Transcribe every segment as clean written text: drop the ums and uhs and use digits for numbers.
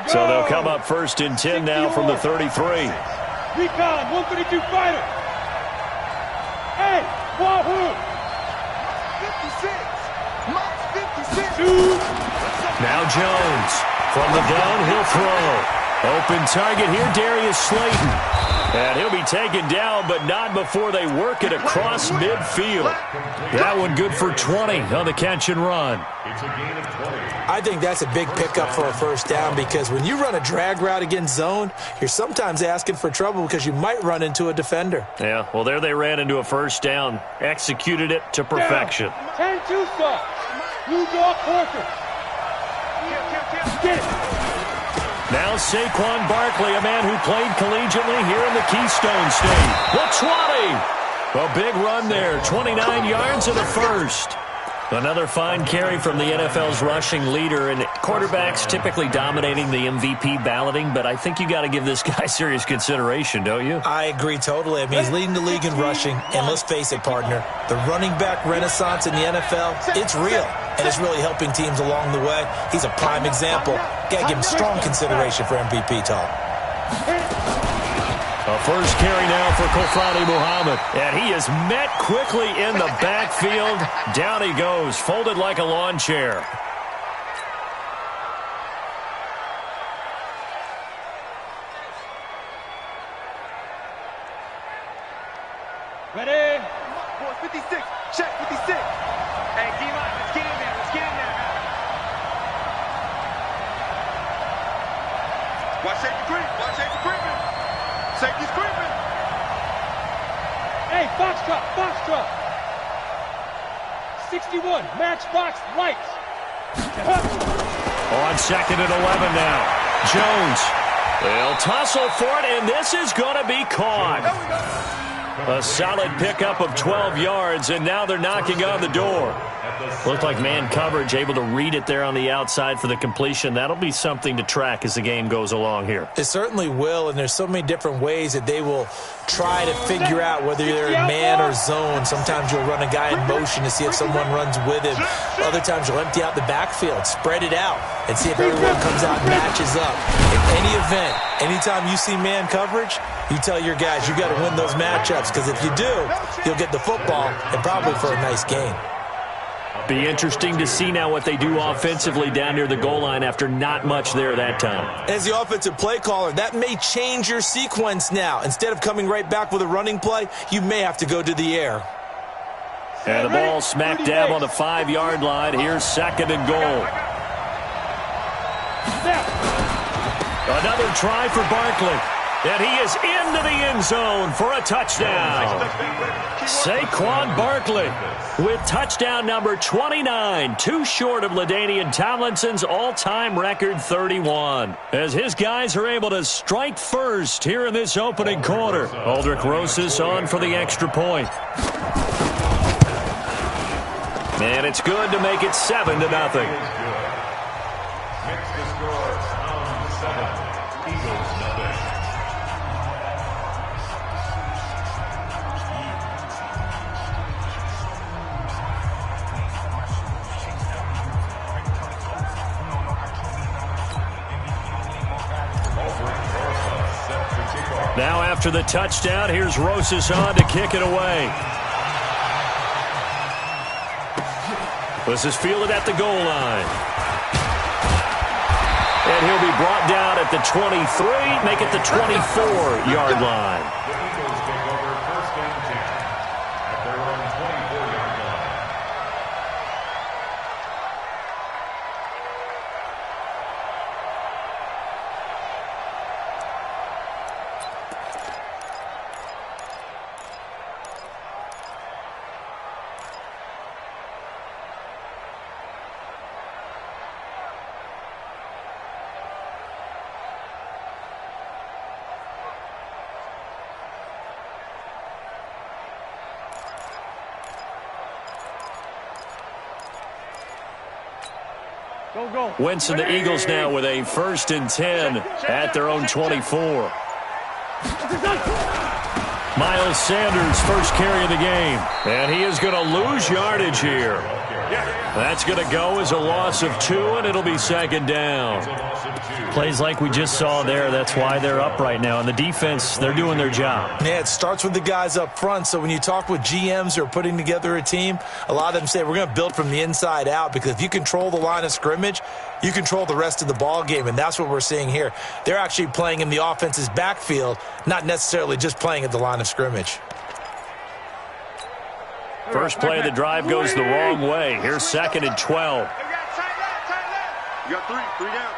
So they'll come up first and 10 now from the 33. Recon, 132 fighter. Hey, Wahoo! 56. 56. Now Jones from the downhill throw. Open target here, Darius Slayton. And he'll be taken down, but not before they work it across midfield. That one good for 20 on the catch and run. I think that's a big pickup for a first down because when you run a drag route against zone, you're sometimes asking for trouble because you might run into a defender. Yeah, well, there they ran into a first down. Executed it to perfection. 10-2 stop. Blue dog Porter. Get it. Now Saquon Barkley, a man who played collegiately here in the Keystone State. The 20. A big run there, 29 yards in the first. Another fine carry from the NFL's rushing leader, and quarterbacks typically dominating the MVP balloting, but I think you got to give this guy serious consideration, don't you? I agree totally. I mean, he's leading the league in rushing, and let's face it, partner, the running back renaissance in the NFL, it's real, and it's really helping teams along the way. He's a prime example. Got to give him strong consideration for MVP talk. A first carry now for Kofrani Muhammad. And he is met quickly in the backfield. Down he goes, folded like a lawn chair. Ready? 56. Check 56. Hey, D-line, let's get in there. Let's get in there. Watch safety creep. Watch safety creeping. Safety's creeping. Hey, Foxtrot. 61, matchbox lights. On second and 11 now. Jones. They'll tussle for it, and this is going to be caught. A solid pickup of 12 yards, and now they're knocking on the door. Looked like man coverage, able to read it there on the outside for the completion. That'll be something to track as the game goes along here. It certainly will, and there's so many different ways that they will try to figure out whether they're in man or zone. Sometimes you'll run a guy in motion to see if someone runs with him. Other times you'll empty out the backfield, spread it out, and see if everyone comes out and matches up. In any event, anytime you see man coverage, you tell your guys you got to win those matchups, because if you do, you'll get the football and probably for a nice gain. Be interesting to see now what they do offensively down near the goal line after not much there that time. As the offensive play caller, that may change your sequence now. Instead of coming right back with a running play, you may have to go to the air. And the ball smack dab on the 5-yard line. Here's second and goal. Another try for Barkley. And he is into the end zone for a touchdown. Saquon Barkley with touchdown number 29, too short of LaDainian Tomlinson's all-time record 31. As his guys are able to strike first here in this opening quarter. Aldrich Rosas on for the extra point. And it's good to make it 7-0. Now after the touchdown, here's Rosas on to kick it away. This is fielded at the goal line. And he'll be brought down at the 23, make it the 24-yard line. Wentz and the Eagles now with a 1st and 10 at their own 24. Miles Sanders, first carry of the game. And he is going to lose yardage here. That's going to go as a loss of 2, and it'll be second down. Plays like we just saw there. That's why they're up right now. And the defense, they're doing their job. Yeah, it starts with the guys up front. So when you talk with GMs who are putting together a team, a lot of them say we're going to build from the inside out, because if you control the line of scrimmage, you control the rest of the ball game, and that's what we're seeing here. They're actually playing in the offense's backfield, not necessarily just playing at the line of scrimmage. First play of the drive goes the wrong way. Here's 2nd and 12. You got 3 down.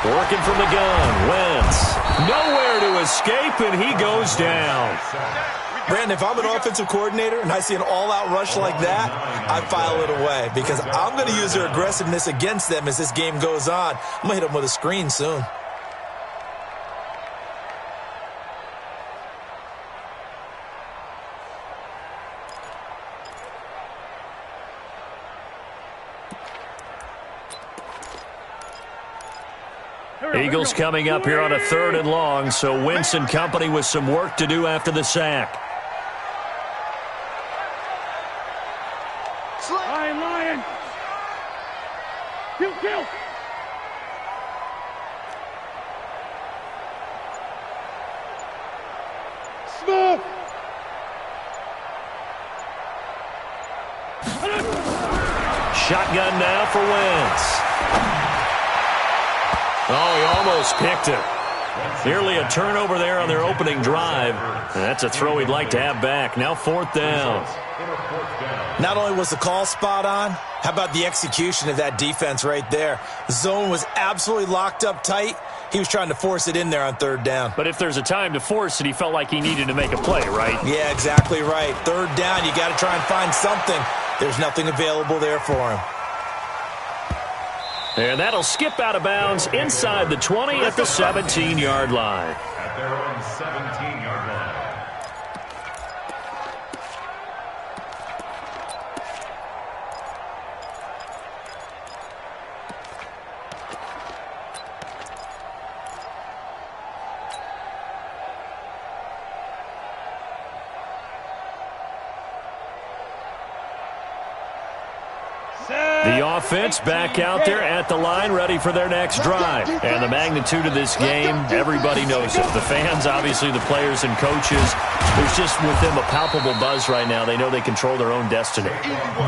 Working from the gun, Wentz. Nowhere to escape, and he goes down. Brandon, if I'm an offensive coordinator and I see an all-out rush like that, I file it away, because I'm going to use their aggressiveness against them as this game goes on. I'm going to hit them with a screen soon. Eagles coming up here on a 3rd and long, so Wentz and company with some work to do after the sack. Lion. Kill. Smooth. Shotgun now for Wentz. Oh, he almost picked it. Nearly a turnover there on their opening drive. That's a throw he'd like to have back. Now 4th down. Not only was the call spot on, how about the execution of that defense right there? The zone was absolutely locked up tight. He was trying to force it in there on 3rd down. But if there's a time to force it, he felt like he needed to make a play, right? Yeah, exactly right. 3rd down, you got to try and find something. There's nothing available there for him. And that'll skip out of bounds inside the 20 at the 17-yard line. At their own 17-yard line. The offense back out there at the line, ready for their next drive. And the magnitude of this game, everybody knows it. The fans, obviously the players and coaches. There's just with them a palpable buzz right now. They know they control their own destiny.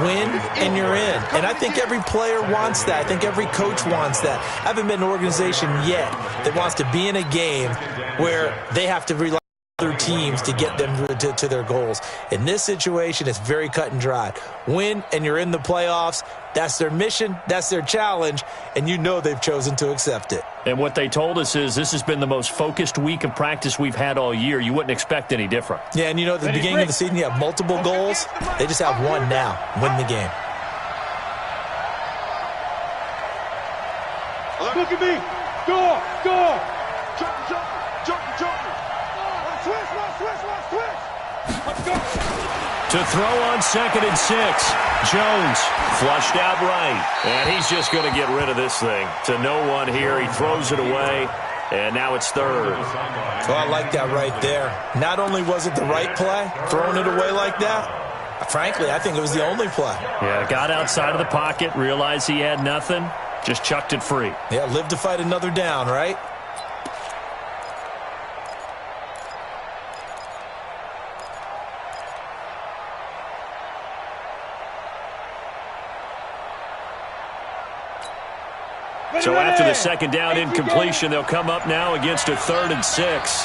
Win and you're in. And I think every player wants that. I think every coach wants that. I haven't been an organization yet that wants to be in a game where they have to rely on other teams to get them to their goals. In this situation, it's very cut and dry. Win and you're in the playoffs. That's their mission. That's their challenge. And you know they've chosen to accept it. And what they told us is this has been the most focused week of practice we've had all year. You wouldn't expect any different. Yeah, and you know, at the beginning of the season, you have multiple goals. They just have one now. Win the game. Look at me. Score. Jump. Switch. Let's go. To throw on 2nd and 6. Jones flushed out right. And he's just going to get rid of this thing. To no one here. He throws it away. And now it's 3rd. So I like that right there. Not only was it the right play, throwing it away like that, frankly, I think it was the only play. Yeah, got outside of the pocket, realized he had nothing, just chucked it free. Yeah, live to fight another down, right? So after the 2nd down incompletion, they'll come up now against a 3rd and 6.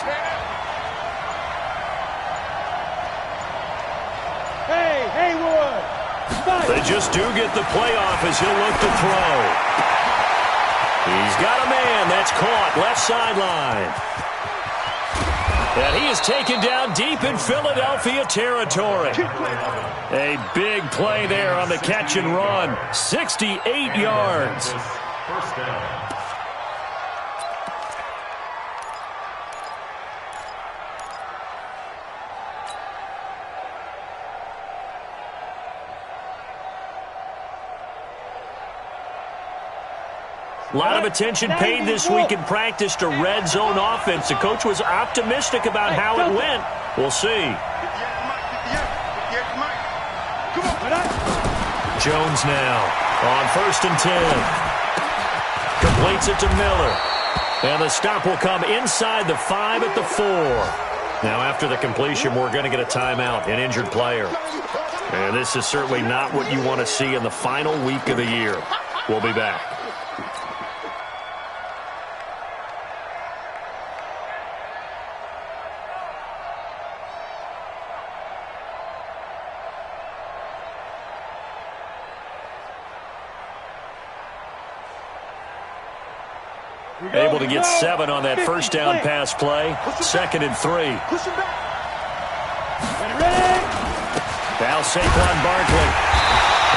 Hey, Haywood. They just do get the playoff as he'll look to throw. He's got a man. That's caught left sideline. And he is taken down deep in Philadelphia territory. A big play there on the catch and run. 68 yards. First down. A lot of attention paid this week in practice to red zone offense. The coach was optimistic about how it went. We'll see. Jones now on 1st and 10. Completes it to Miller. And the stop will come inside the 5 at the 4. Now after the completion, we're going to get a timeout, an injured player. And this is certainly not what you want to see in the final week of the year. We'll be back. Able to get 7 on that first down pass play. 2nd and 3. Now Saquon Barkley.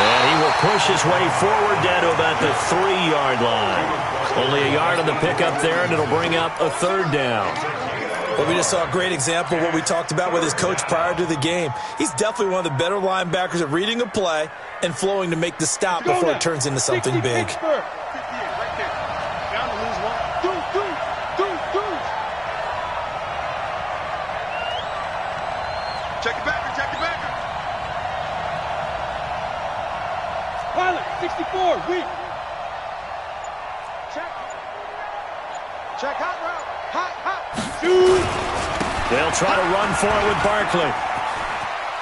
And he will push his way forward down to about the 3-yard line. Only a yard on the pickup there, and it'll bring up a 3rd down. Well, we just saw a great example of what we talked about with his coach prior to the game. He's definitely one of the better linebackers at reading a play and flowing to make the stop before it turns into something big. Check it back, check it back. Pilot, 64, weak. Check hot route. Hot. Shoot. They'll try to run for it with Barkley.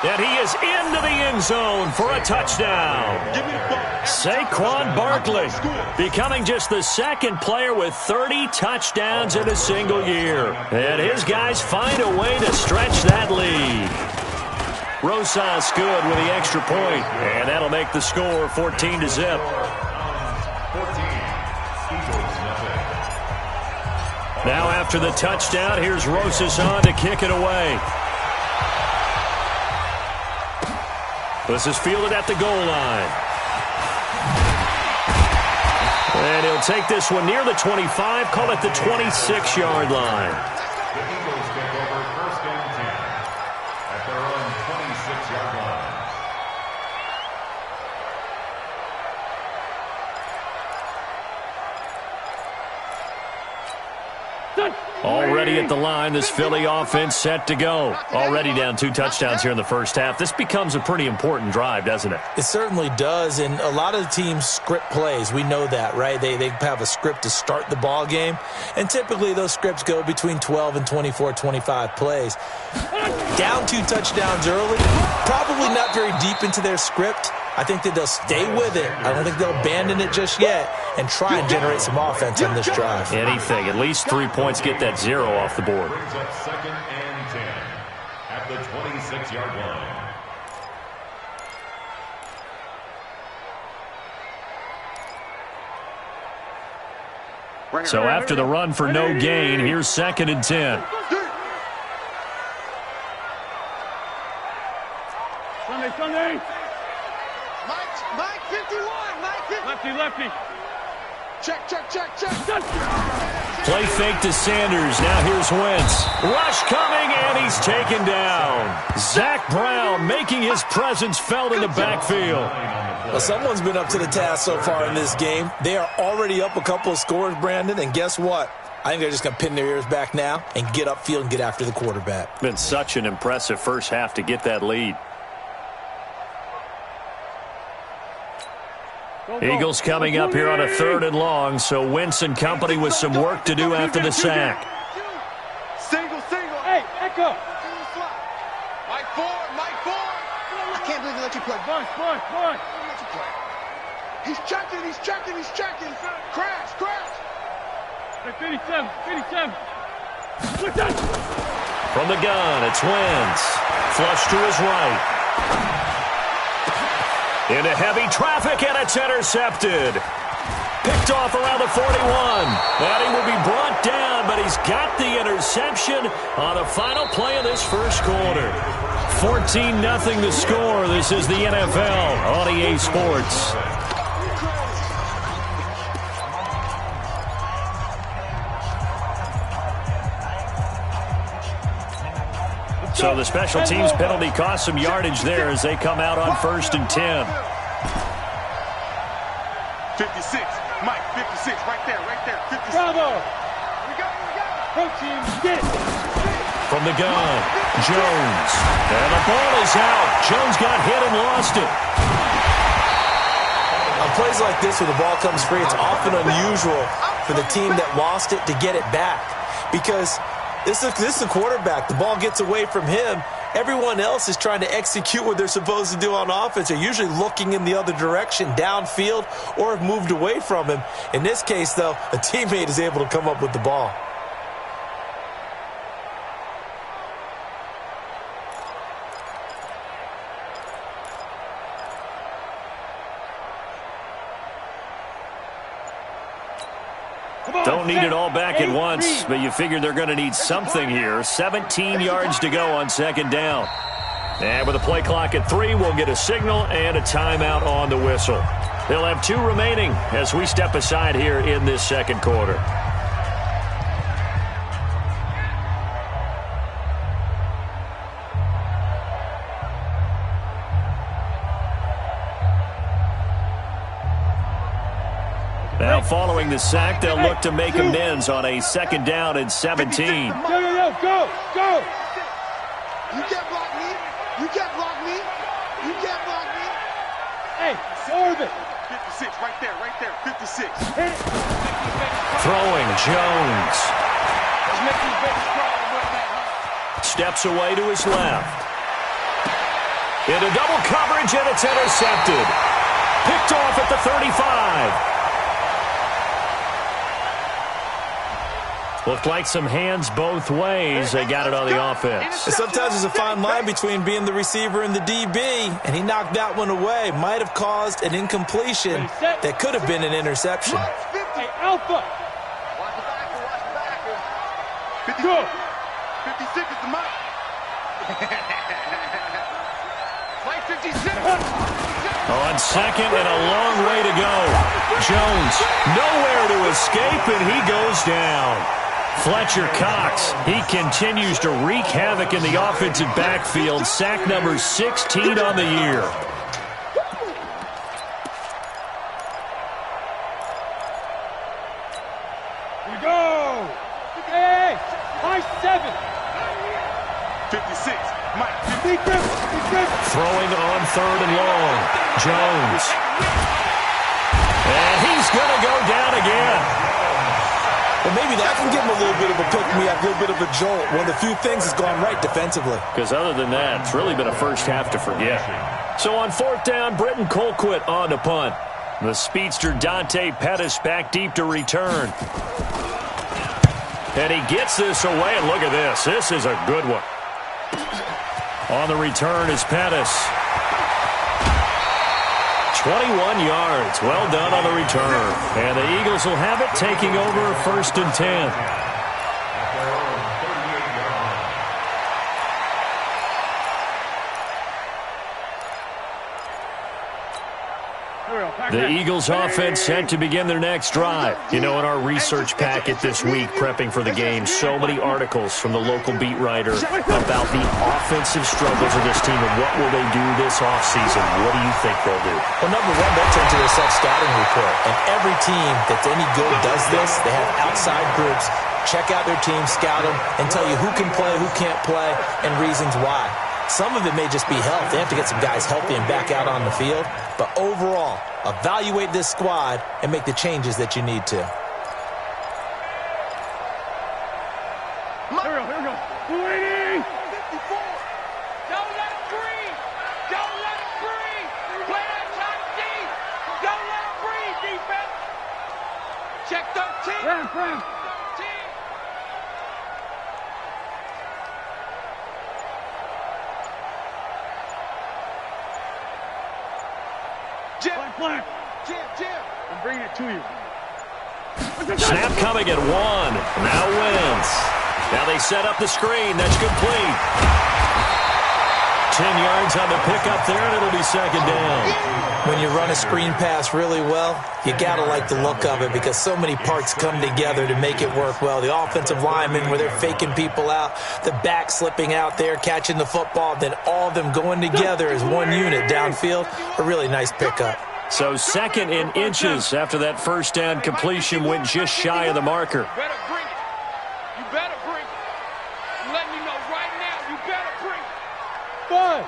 And he is into the end zone for a touchdown. Saquon Barkley becoming just the 2nd player with 30 touchdowns in a single year. And his guys find a way to stretch that lead. Rosas good with the extra point, and that'll make the score 14-0. Now after the touchdown, here's Rosas on to kick it away. This is fielded at the goal line. And he'll take this one near the 25, call it the 26-yard line. The Eagles take over 1st and 10 at their own 26-yard line. Already at the line, this Philly offense set to go. Already down 2 touchdowns here in the first half. This becomes a pretty important drive, doesn't it? It certainly does, and a lot of the teams script plays. We know that, right? They have a script to start the ball game, and typically those scripts go between 12 and 24, 25 plays. Down 2 touchdowns early, probably not very deep into their script. I think that they'll stay with it. I don't think they'll abandon it just yet and try and generate some offense on this drive. Anything. At least 3 points, get that 0 off the board. Brings up 2nd and 10 at the 26-yard line. So after the run for no gain, here's 2nd and 10. Sunday. Mike 51. Mike 50. Lefty. Check. Play fake to Sanders. Now here's Wentz. Rush coming, and he's taken down. Zach Brown making his presence felt in the backfield. Well, someone's been up to the task so far in this game. They are already up a couple of scores, Brandon, and guess what? I think they're just going to pin their ears back now and get upfield and get after the quarterback. Been such an impressive first half to get that lead. Eagles coming up here on a 3rd and long, so Wentz and company with some work to do after the sack. Single. Hey, Echo. Mike 4. I can't believe they let you play. Boy. Let you play. He's checking. Crash. 57. From the gun, it's Wentz. Flush to his right. Into heavy traffic, and it's intercepted. Picked off around the 41. And he will be brought down, but he's got the interception on the final play of this first quarter. 14-0 the score. This is the NFL on EA Sports. So the special teams penalty cost some yardage there as they come out on 1st and 10. 56. Mike 56. 56, right there, 56. Bravo. We go. Pro team, get it. From the gun, Jones. And the ball is out. Jones got hit and lost it. On plays like this, where the ball comes free, it's often unusual for the team that lost it to get it back. Because this is the quarterback. The ball gets away from him. Everyone else is trying to execute what they're supposed to do on offense. They're usually looking in the other direction, downfield, or have moved away from him. In this case, though, a teammate is able to come up with the ball. Don't need it all back at once, but you figure they're going to need something here. 17 yards to go on second down. And with a play clock at 3, we'll get a signal and a timeout on the whistle. They'll have 2 remaining as we step aside here in this second quarter. Now, following the sack, they'll look to make amends on a second down and 17. Go. You can't block me. You can't block me. You can't block me. Hey, orbit. 56, right there, 56. Hit it. Throwing, Jones. Let's make these babies cry and run that. Steps away to his left. Into double coverage, and it's intercepted. Picked off at the 35. Looked like some hands both ways. They got it on the offense. And sometimes there's a fine line between being the receiver and the DB, and he knocked that one away. Might have caused an incompletion that could have been an interception. Hey, Alpha. Watch the backer. 56 is the mark. Play 56. On second and a long way to go. Jones nowhere to escape, and he goes down. Fletcher Cox, he continues to wreak havoc in the offensive backfield. Sack number 16 on the year. Here we go. Hey, high 7. 56. Mike. Big grip. Throwing on third and long. Jones. And he's going to go down again. Well, maybe that can give him a little bit of a pick-me-up, a little bit of a jolt. One of the few things that's gone right defensively. Because other than that, it's really been a first half to forget. So on fourth down, Britton Colquitt on to punt. The speedster Dante Pettis back deep to return. And he gets this away, and look at this. This is a good one. On the return is Pettis. 21 yards. Well done on the return. And the Eagles will have it, taking over first and 10. The Eagles offense set to begin their next drive. You know, in our research packet this week, prepping for the game, so many articles from the local beat writer about the offensive struggles of this team and what will they do this offseason. What do you think they'll do? Well, number one, they'll turn to their self-scouting report. And every team that's any good does this. They have outside groups. Check out their team, scout them, and tell you who can play, who can't play, and reasons why. Some of it may just be health. They have to get some guys healthy and back out on the field. But overall, evaluate this squad and make the changes that you need to. Here we go. 280. 54. Don't let him breathe. Don't let him breathe. Play that shot deep. Don't let him breathe, defense. Check 13. Ram. 13. Jim. I'm bringing it to you. Snap coming at 1. Now Wentz. Now they set up the screen. That's complete. 10 yards on the pickup there, and it'll be second down. When you run a screen pass really well, you got to like the look of it because so many parts come together to make it work well. The offensive linemen, where they're faking people out, the back slipping out there, catching the football, then all of them going together as one unit downfield, a really nice pickup. So 2nd in inches after that first down completion went just shy of the marker. You better bring it. You better bring it. I'm letting you know right now, you better bring it. Buzz.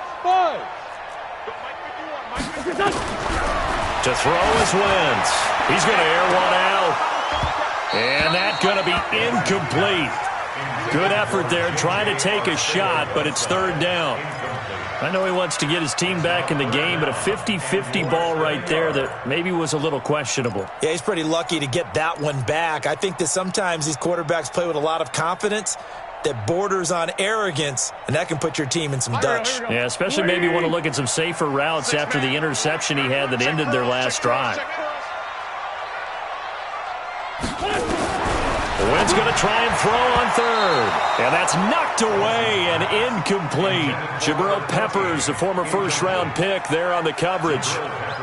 To throw is Wentz. He's going to air one out. And that's going to be incomplete. Good effort there, trying to take a shot, but it's 3rd down. I know he wants to get his team back in the game, but a 50-50 ball right there that maybe was a little questionable. Yeah, he's pretty lucky to get that one back. I think that sometimes these quarterbacks play with a lot of confidence that borders on arrogance, and that can put your team in some Dutch. Yeah, especially maybe want to look at some safer routes after the interception he had that ended their last drive. Wentz going to try and throw on 3rd. And that's knocked away and incomplete. Jabril Peppers, a former first-round pick, there on the coverage.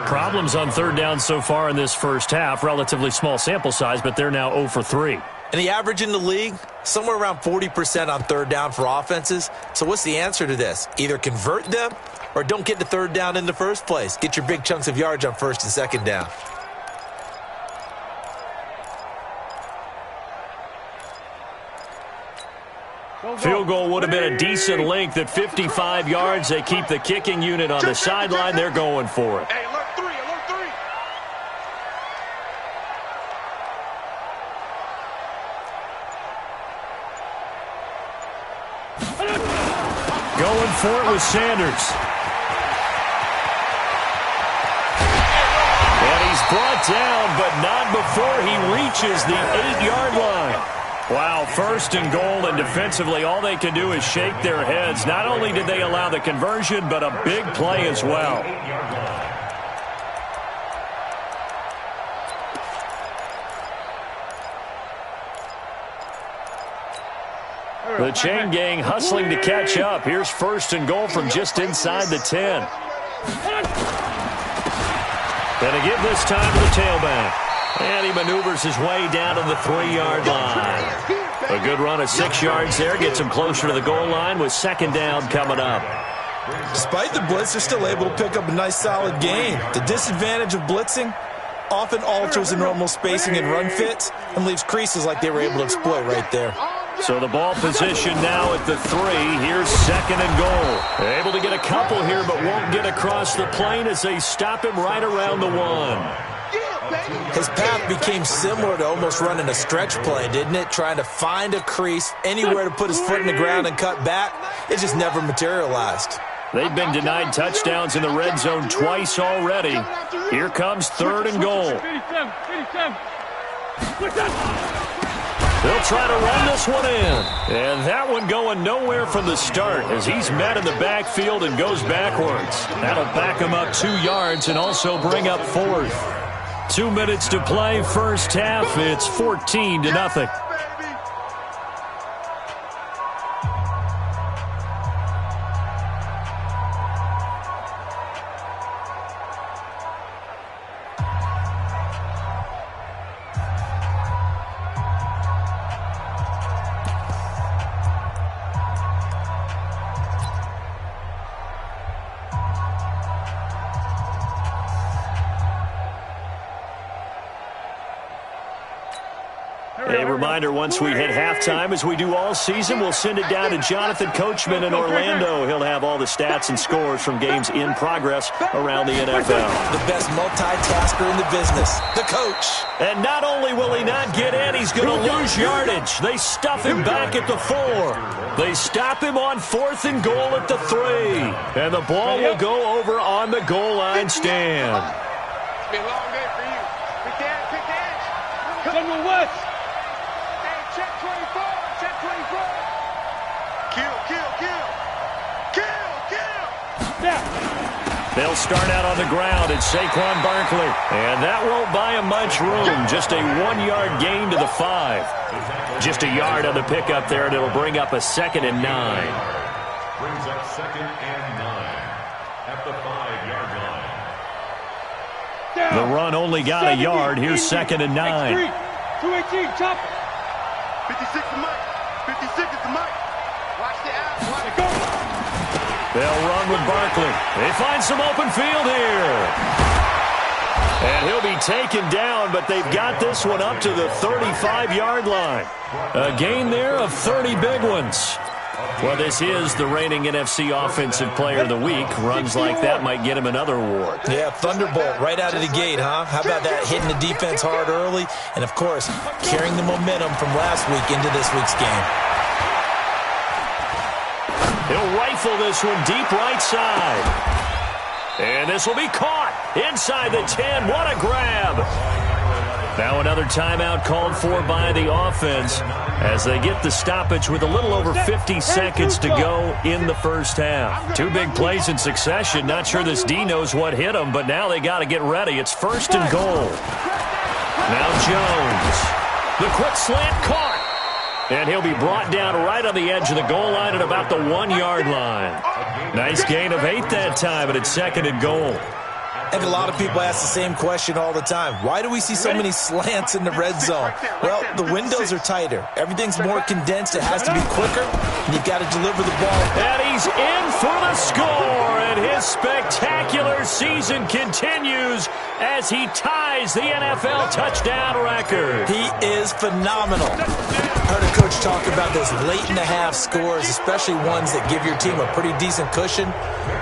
Problems on 3rd down so far in this first half. Relatively small sample size, but they're now 0 for 3. And the average in the league, somewhere around 40% on 3rd down for offenses. So what's the answer to this? Either convert them or don't get to 3rd down in the first place. Get your big chunks of yards on 1st and 2nd down. Field goal would have been a decent length at 55 yards. They keep the kicking unit on the sideline. They're going for it. Hey, alert 3, alert 3. Going for it with Sanders. And he's brought down, but not before he reaches the 8-yard line. Wow, 1st and goal, and defensively all they can do is shake their heads. Not only did they allow the conversion, but a big play as well. The chain gang hustling to catch up. Here's 1st and goal from just inside the 10. Gonna give this time to the tailback. And he maneuvers his way down to the 3-yard line. A good run of 6 yards there. Gets him closer to the goal line with 2nd down coming up. Despite the blitz, they're still able to pick up a nice, solid gain. The disadvantage of blitzing often alters the normal spacing and run fits and leaves creases like they were able to exploit right there. So the ball position now at the 3. Here's 2nd and goal. They're able to get a couple here, but won't get across the plane as they stop him right around the 1. His path became similar to almost running a stretch play, didn't it? Trying to find a crease, anywhere to put his foot in the ground and cut back. It just never materialized. They've been denied touchdowns in the red zone twice already. Here comes 3rd and goal. They'll try to run this one in. And that one going nowhere from the start as he's met in the backfield and goes backwards. That'll back him up 2 yards and also bring up 4th. 2 minutes to play, first half. It's 14-0. A reminder, once we hit halftime, as we do all season, we'll send it down to Jonathan Coachman in Orlando. He'll have all the stats and scores from games in progress around the NFL. The best multitasker in the business, the coach. And not only will he not get in, he's going to lose yardage. They stuff him back at the 4. They stop him on 4th and goal at the 3. And the ball will go over on the goal line stand. It's been a long day for you. Pick that. Come on, West. Check 24, check 24. Kill. Now. They'll start out on the ground. It's Saquon Barkley. And that won't buy him much room. Just a 1-yard gain to the 5. Just a yard on the pickup there, and it'll bring up a 2nd and 9. Brings up 2nd and 9 at the 5-yard line. The run only got a yard. Here's 2nd and 9. 218, chop. 56 to Mike. 56 is to Mike. Watch the out. Watch it go. They'll run with Barkley. They find some open field here. And he'll be taken down, but they've got this one up to the 35-yard line. A gain there of 30 big ones. Well, this is the reigning NFC Offensive Player of the Week. Runs like that might get him another award. Yeah, thunderbolt right out of the gate, huh? How about that, hitting the defense hard early? And, of course, carrying the momentum from last week into this week's game. He'll rifle this one deep right side. And this will be caught inside the 10. What a grab. Now another timeout called for by the offense as they get the stoppage with a little over 50 seconds to go in the first half. Two big plays in succession. Not sure this D knows what hit him, but now they got to get ready. It's first and goal. Now Jones. The quick slant caught. And he'll be brought down right on the edge of the goal line at about the 1-yard line. Nice gain of 8 that time, and it's second and goal. And a lot of people ask the same question all the time. Why do we see so many slants in the red zone? Well, the windows are tighter. Everything's more condensed. It has to be quicker, and you've got to deliver the ball. And he's in for the score, and his spectacular season continues as he ties the NFL touchdown record. He is phenomenal. I heard a coach talk about those late-in-the-half scores, especially ones that give your team a pretty decent cushion.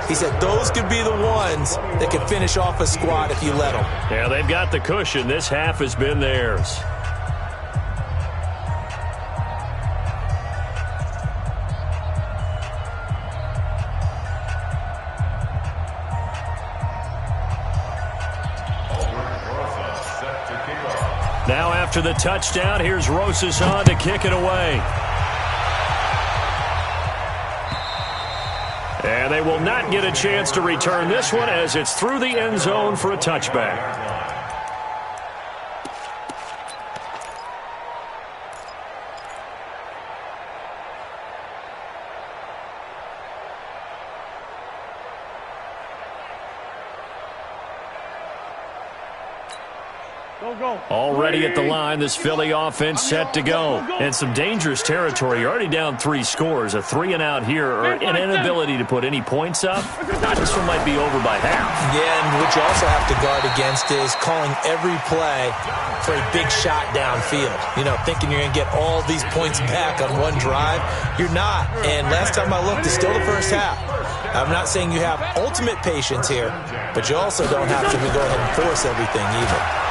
He said those could be the ones that could finish off a squad if you let them. Yeah, they've got the cushion. This half has been theirs. Now after the touchdown, here's Rosas on to kick it away. And they will not get a chance to return this one as it's through the end zone for a touchback. Already at the line, this Philly offense set to go. And some dangerous territory. You're already down 3 scores. A 3-and-out here, or an inability to put any points up. This one might be over by half. Yeah, and what you also have to guard against is calling every play for a big shot downfield. You know, thinking you're going to get all these points back on one drive. You're not. And last time I looked, it's still the first half. I'm not saying you have ultimate patience here, but you also don't have to go ahead and force everything either.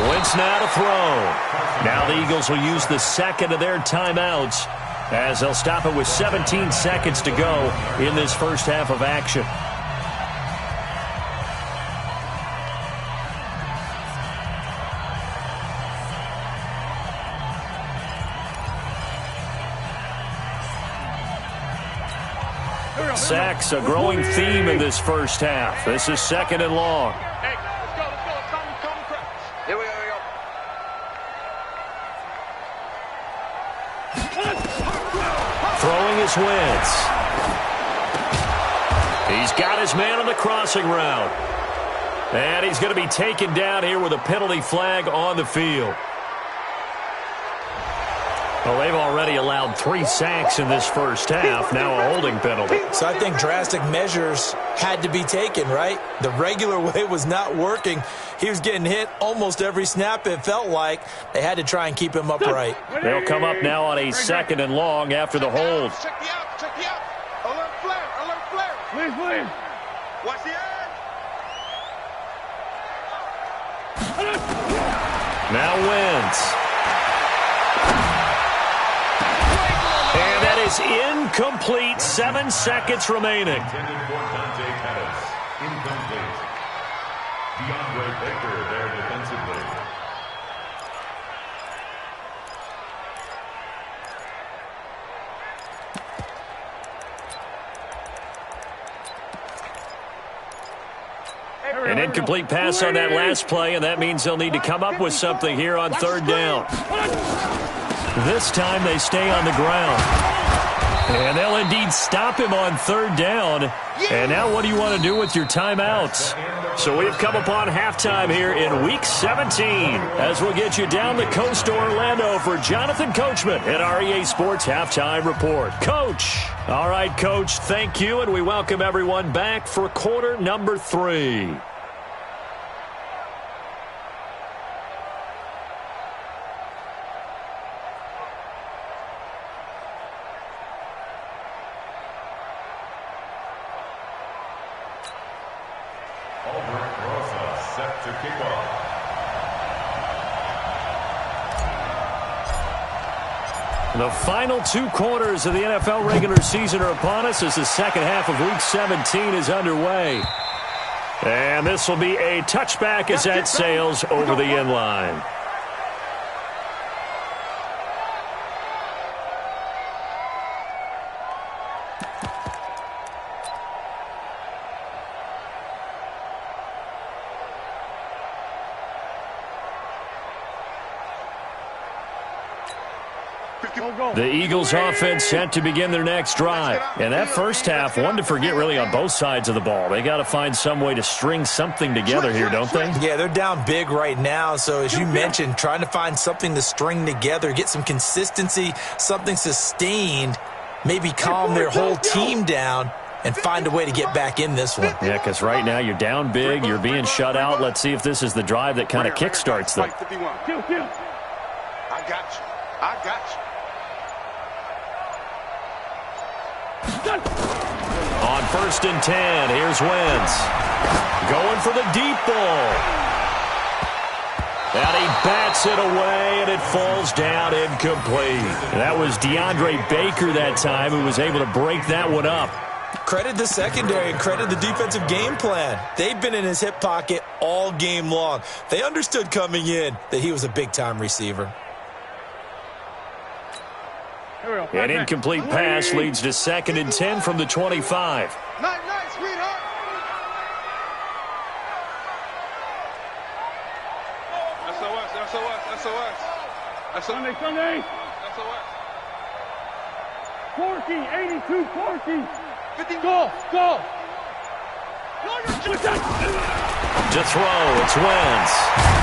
Wentz now to throw. Now the Eagles will use the second of their timeouts as they'll stop it with 17 seconds to go in this first half of action. Sacks, a growing theme in this first half. This is second and long. Here we go. Throwing his Wentz. He's got his man on the crossing route. And he's going to be taken down here with a penalty flag on the field. Well, they've already allowed 3 sacks in this first half. Now a holding penalty. So I think drastic measures had to be taken, right? The regular way was not working. He was getting hit almost every snap, it felt like. They had to try and keep him upright. They'll come up now on a second and long after the hold. Check the out. Alert flare. Please. Watch the edge. Now Wentz. And that is incomplete. 7 seconds remaining. Intended for Dante Pettis. Incomplete. DeAndre Baker there defensively. An incomplete pass on that last play, and that means they'll need to come up with something here on third down. This time they stay on the ground. And they'll indeed stop him on third down. And now what do you want to do with your timeouts? So we've come upon halftime here in Week 17 as we'll get you down the coast to Orlando for Jonathan Coachman at our EA Sports Halftime Report. Coach. All right, Coach, thank you, and we welcome everyone back for quarter number 3. Set to kick off. The final 2 quarters of the NFL regular season are upon us as the second half of Week 17 is underway. And this will be a touchback as that sails over the end line. The Eagles offense set to begin their next drive. And that first half, one to forget really on both sides of the ball. They got to find some way to string something together here, don't they? Yeah, they're down big right now. So as you mentioned, trying to find something to string together, get some consistency, something sustained, maybe calm their whole team down and find a way to get back in this one. Yeah, because right now you're down big, you're being shut out. Let's see if this is the drive that kind of kickstarts them. I got you. I got you. On 1st and 10, here's Wentz. Going for the deep ball. And he bats it away, and it falls down incomplete. And that was DeAndre Baker that time who was able to break that one up. Credit the secondary and credit the defensive game plan. They've been in his hip pocket all game long. They understood coming in that he was a big-time receiver. An incomplete pass leads to 2nd and 10 from the 25. Nice, sweetheart. SOS. Sunday. SOS. Porky, 82, Porky. 50, go. To throw, it's Wentz.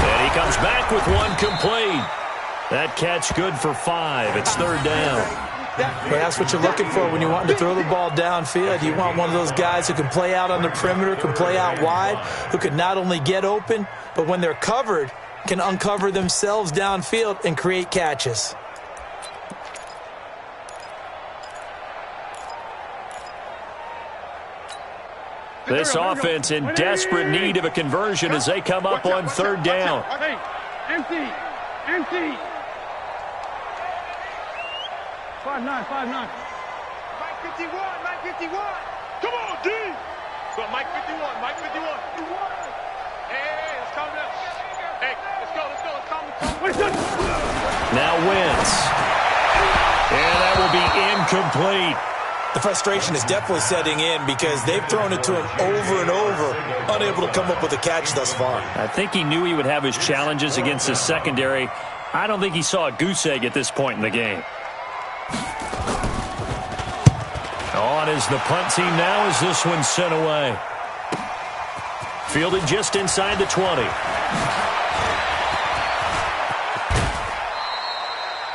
And he comes back with one complete. That catch good for 5. It's 3rd down. Well, that's what you're looking for when you want to throw the ball downfield. You want one of those guys who can play out on the perimeter, can play out wide, who can not only get open, but when they're covered, can uncover themselves downfield and create catches. This offense in desperate need of a conversion as they come up on 3rd down. Hey, empty. 5-9. Mike 51. Come on, D. Go, Mike 51. Hey, let's calm down. Hey, let's go. Let's calm. Now Wentz. And that will be incomplete. The frustration is definitely setting in because they've thrown it to him over and over, unable to come up with a catch thus far. I think he knew he would have his challenges against his secondary. I don't think he saw a goose egg at this point in the game. On is the punt team now as this one's sent away. Fielded just inside the 20.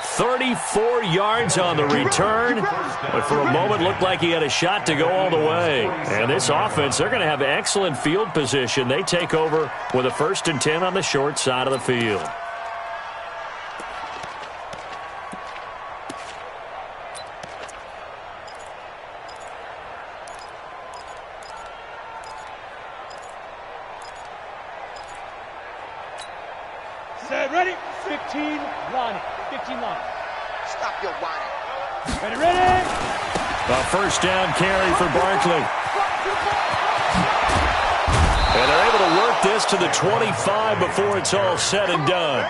34 yards on the return, but for a moment looked like he had a shot to go all the way. And this offense, they're going to have excellent field position. They take over with a 1st and 10 on the short side of the field. Set, ready? 15 line. Stop your whining. Ready? A 1st down carry for Barkley. And they're able to work this to the 25 before it's all said and done.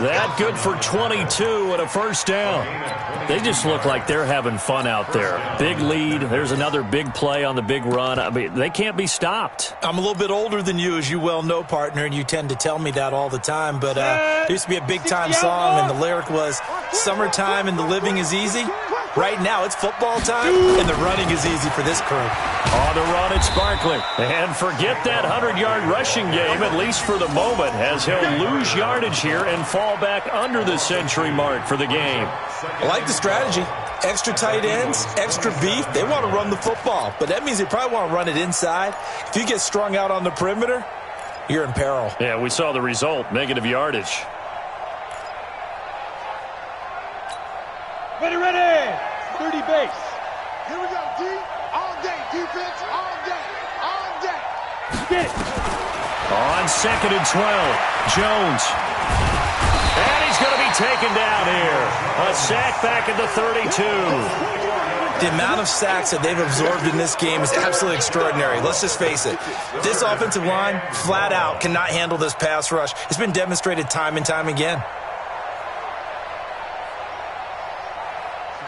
That good for 22 and a 1st down. They just look like they're having fun out there. Big lead. There's another big play on the big run. I mean, they can't be stopped. I'm a little bit older than you, as you well know, partner, and you tend to tell me that all the time. But there used to be a big-time song, and the lyric was, "Summertime and the living is easy." Right now, it's football time, and the running is easy for this crew. On the run, it's Barkley. And forget that 100-yard rushing game, at least for the moment, as he'll lose yardage here and fall back under the century mark for the game. I like the strategy. Extra tight ends, extra beef. They want to run the football, but that means they probably want to run it inside. If you get strung out on the perimeter, you're in peril. Yeah, we saw the result, negative yardage. Ready. 30 base. Here we go, D. All day, defense. All day. Get it. On 2nd and 12, Jones. And he's going to be taken down here. A sack back at the 32. The amount of sacks that they've absorbed in this game is absolutely extraordinary. Let's just face it. This offensive line, flat out, cannot handle this pass rush. It's been demonstrated time and time again.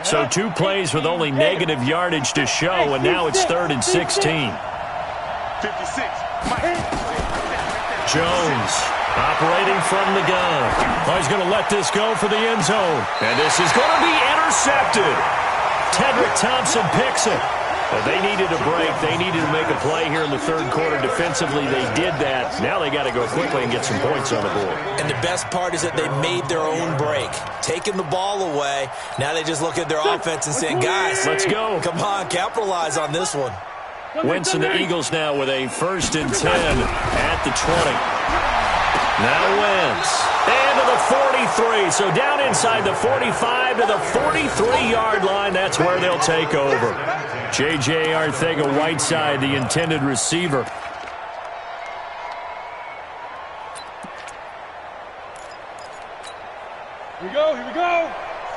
So 2 plays with only negative yardage to show, and now it's 3rd and 16. 56. Jones operating from the gun. Oh, he's going to let this go for the end zone. And this is going to be intercepted. Tedrick Thompson picks it. But they needed a break. They needed to make a play here in the 3rd quarter. Defensively, they did that. Now they got to go quickly and get some points on the board. And the best part is that they made their own break. Taking the ball away. Now they just look at their offense and saying, guys, let's go. Come on, capitalize on this one. Wentz and the Eagles now with a 1st and 10 at the 20. Now Wentz. And to the 43. So down inside the 45 to the 43-yard line. That's where they'll take over. J.J. Arcega-Whiteside, the intended receiver. Here we go, here we go.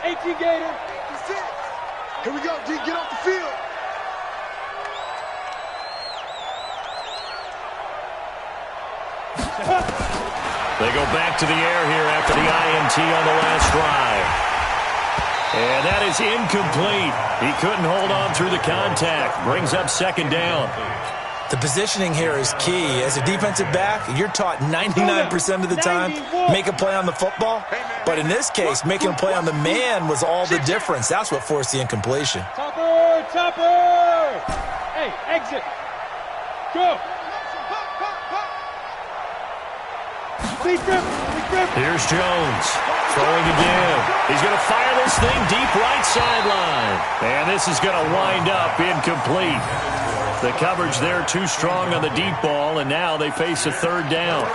18 Gator. That's it. Here we go, D, get off the field. They go back to the air here after the INT on the last drive. And that is incomplete. He couldn't hold on through the contact. Brings up 2nd down. The positioning here is key. As a defensive back, you're taught 99% of the time, make a play on the football. But in this case, making a play on the man was all the difference. That's what forced the incompletion. Topper, topper. Hey, exit. Go. Here's Jones. Throwing again. He's going to fire this thing deep right sideline. And this is going to wind up incomplete. The coverage there too strong on the deep ball, and now they face a 3rd down.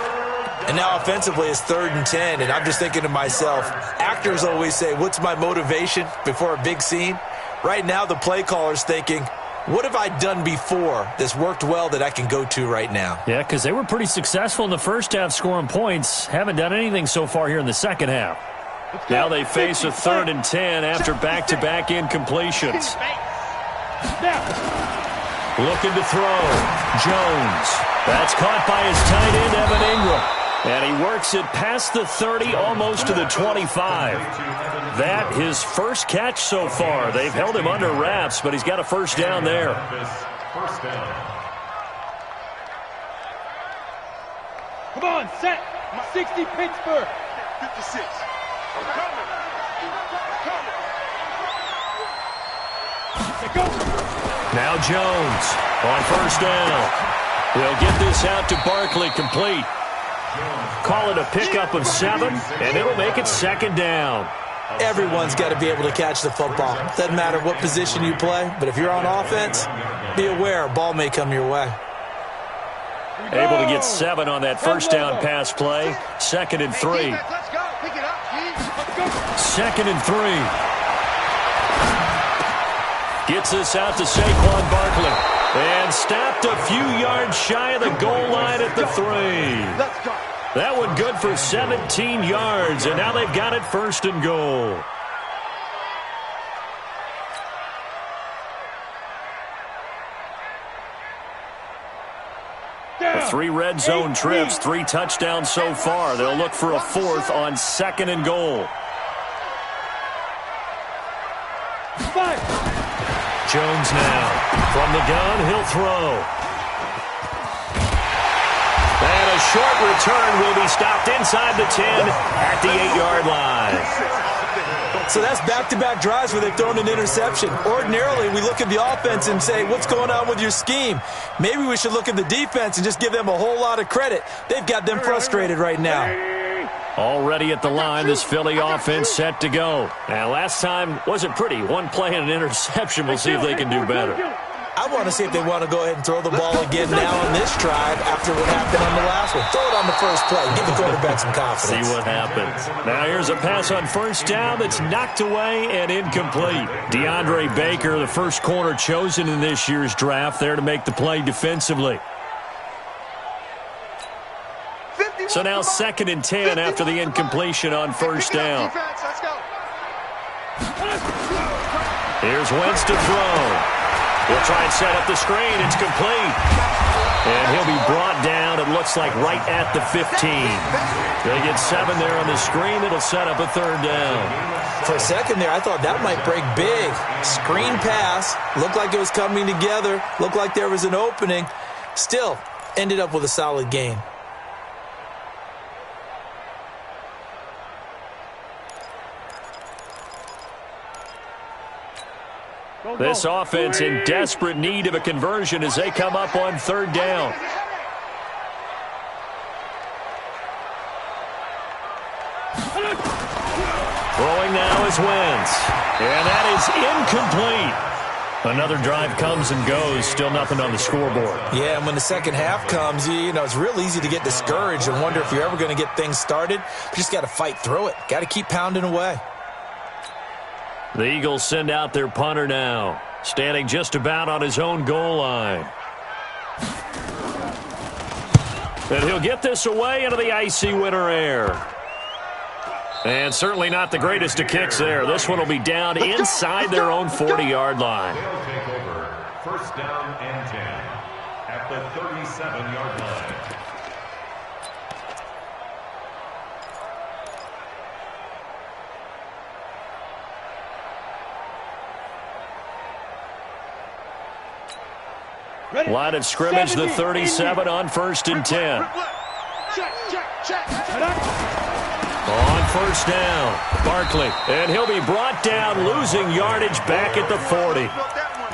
And now offensively it's 3rd and 10, and I'm just thinking to myself, actors always say, what's my motivation before a big scene? Right now the play caller's thinking, what have I done before that's worked well that I can go to right now? Yeah, because they were pretty successful in the first half scoring points. Haven't done anything so far here in the second half. Now they face a 3rd and 10 after back-to-back incompletions. Looking to throw. Jones. That's caught by his tight end, Evan Ingram. And he works it past the 30, almost to the 25. That his first catch so far. They've held him under wraps, but he's got a 1st down there. Come on, set. 60 Pittsburgh. 56. I'm coming. Go. Now Jones on 1st down. He'll get this out to Barkley, complete. Call it a pickup of 7, and it'll make it 2nd down. Everyone's got to be able to catch the football. Doesn't matter what position you play, but if you're on offense, be aware a ball may come your way. Able to get 7 on that 1st down pass play. 2nd and 3. 2nd and 3. Gets this out to Saquon Barkley. And stopped a few yards shy of the goal line at the 3. That one good for 17 yards, and now they've got it 1st and goal. The 3 red zone trips, 3 touchdowns so far. They'll look for a 4th on 2nd and goal. Jones now. From the gun, he'll throw. And a short return will be stopped inside the 10 at the 8-yard line. So that's back-to-back drives where they've thrown an interception. Ordinarily, we look at the offense and say, what's going on with your scheme? Maybe we should look at the defense and just give them a whole lot of credit. They've got them frustrated right now. Already at the line, this Philly offense set to go. Now, last time wasn't pretty. 1 play and an interception. We'll see if they can do better. I want to see if they want to go ahead and throw the ball again now on this drive after what happened on the last one. Throw it on the first play. Give the quarterback some confidence. See what happens. Now here's a pass on 1st down that's knocked away and incomplete. DeAndre Baker, the first corner chosen in this year's draft, there to make the play defensively. So now 2nd and 10 after the incompletion on first down. Here's Wentz to throw. He'll try and set up the screen. It's complete. And he'll be brought down, it looks like, right at the 15. They get 7 there on the screen. It'll set up a 3rd down. For a second there, I thought that might break big. Screen pass. Looked like it was coming together. Looked like there was an opening. Still, ended up with a solid gain. This offense in desperate need of a conversion as they come up on 3rd down. Throwing now is Wentz. And that is incomplete. Another drive comes and goes. Still nothing on the scoreboard. Yeah, and when the second half comes, you know, it's real easy to get discouraged and wonder if you're ever going to get things started. You just got to fight through it. Got to keep pounding away. The Eagles send out their punter now, standing just about on his own goal line. And he'll get this away into the icy winter air. And certainly not the greatest of kicks there. This one will be down inside their own 40-yard line. They'll take over 1st down and 10 at the 37-yard line. Line of scrimmage, the 37 on 1st and 10. On 1st down, Barkley. And he'll be brought down, losing yardage back at the 40.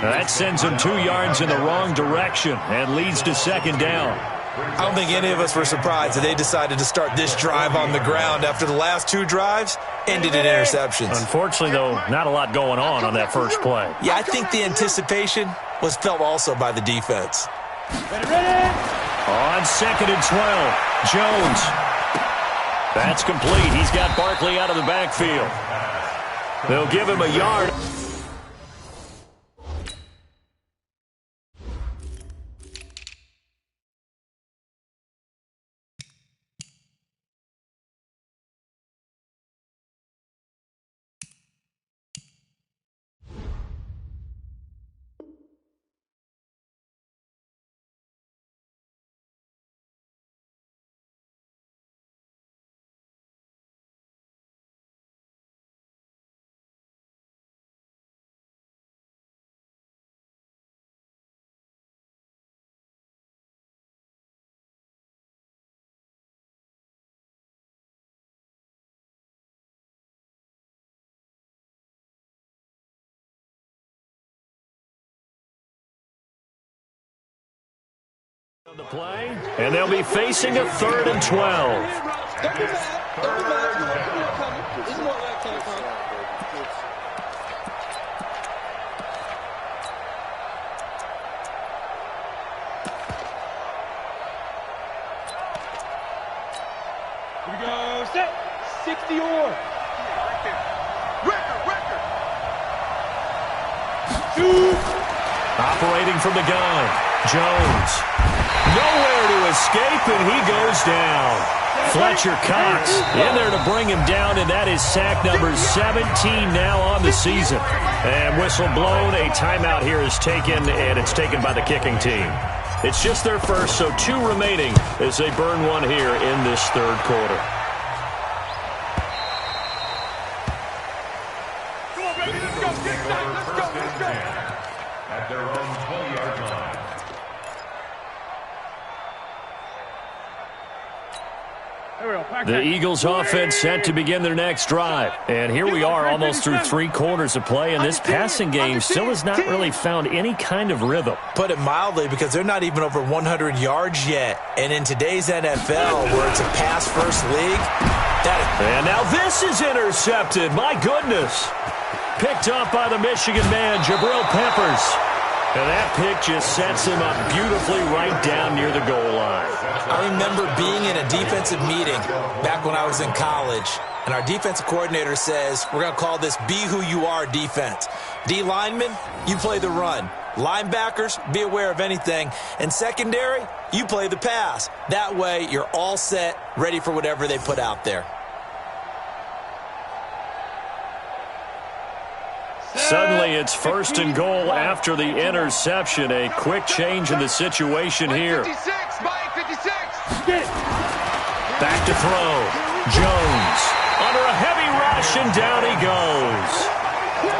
That sends him 2 yards in the wrong direction and leads to 2nd down. I don't think any of us were surprised that they decided to start this drive on the ground after the last 2 drives ended in interceptions. Unfortunately, though, not a lot going on that first play. Yeah, I think the anticipation was felt also by the defense. On 2nd and 12, Jones. That's complete. He's got Barkley out of the backfield. They'll give him a yard. On the play, and they'll be facing a 3rd and 12. Don't be mad. Don't be mad. This is more like time. Here we go. Set. 60 or. Record. Shoot. Operating from the gun, Jones. Nowhere to escape, and he goes down. Fletcher Cox in there to bring him down, and that is sack number 17 now on the season. And whistle blown, a timeout here is taken, and it's taken by the kicking team. It's just their first, so 2 remaining as they burn one here in this 3rd quarter. Come on, baby, let's go. Let's go. At their own 20-yard line. The Eagles offense set to begin their next drive. And here we are almost through 3 quarters of play, and this passing game still has not really found any kind of rhythm. Put it mildly, because they're not even over 100 yards yet. And in today's NFL, where it's a pass-first league, and now this is intercepted. My goodness. Picked up by the Michigan man, Jabril Peppers. And that pick just sets him up beautifully right down near the goal line. I remember being in a defensive meeting back when I was in college, And our defensive coordinator says we're going to call this be who you are defense. D linemen, you play the run. Linebackers, be aware of anything. And secondary, you play the pass. That way, you're all set, ready for whatever they put out there. Suddenly, it's 1st and goal after the interception. A quick change in the situation here. 56, Mike, 56. Back to throw. Jones under a heavy rush, and down he goes.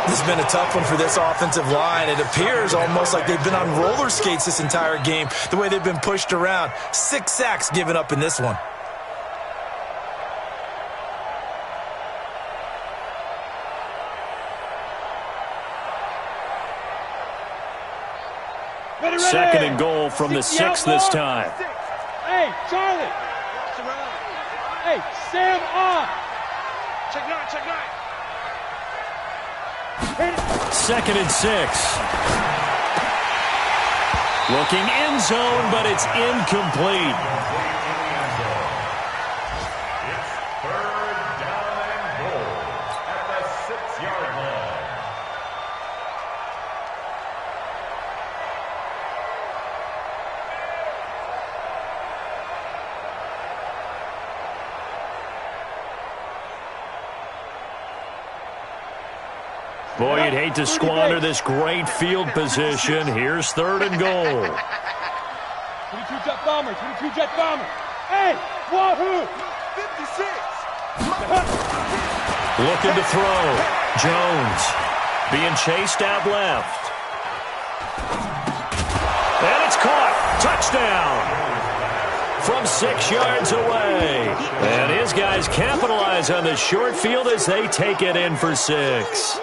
This has been a tough one for this offensive line. It appears almost like they've been on roller skates this entire game, the way they've been pushed around. 6 sacks given up in this one. Second and goal from the 6 this time. Hey, Charlie. Hey, Sam off. Check 9, check 9. 2nd and 6. Looking end zone, but it's incomplete. It's 3rd down and goal at the 6-yard line. Boy, you'd hate to squander this great field position. Here's 3rd and goal. 22 jet bomber, 22 jet bomber. Hey, wahoo! 56. Looking to throw. Jones being chased out left. And it's caught. Touchdown. From 6 yards away. And his guys capitalize on the short field as they take it in for 6.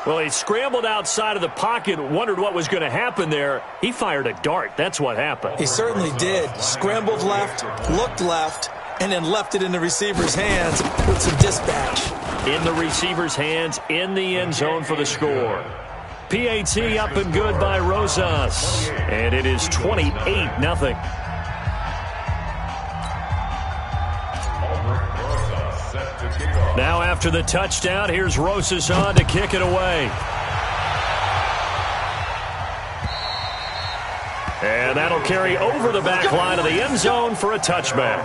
Well, he scrambled outside of the pocket, wondered what was going to happen there. He fired a dart. That's what happened. He certainly did. Scrambled left, looked left, and then left it in the receiver's hands with some dispatch. In the receiver's hands, in the end zone for the score. PAT up and good by Rosas. And it is 28-0. Now after the touchdown, here's Rosas on to kick it away. And that'll carry over the back line of the end zone for a touchback.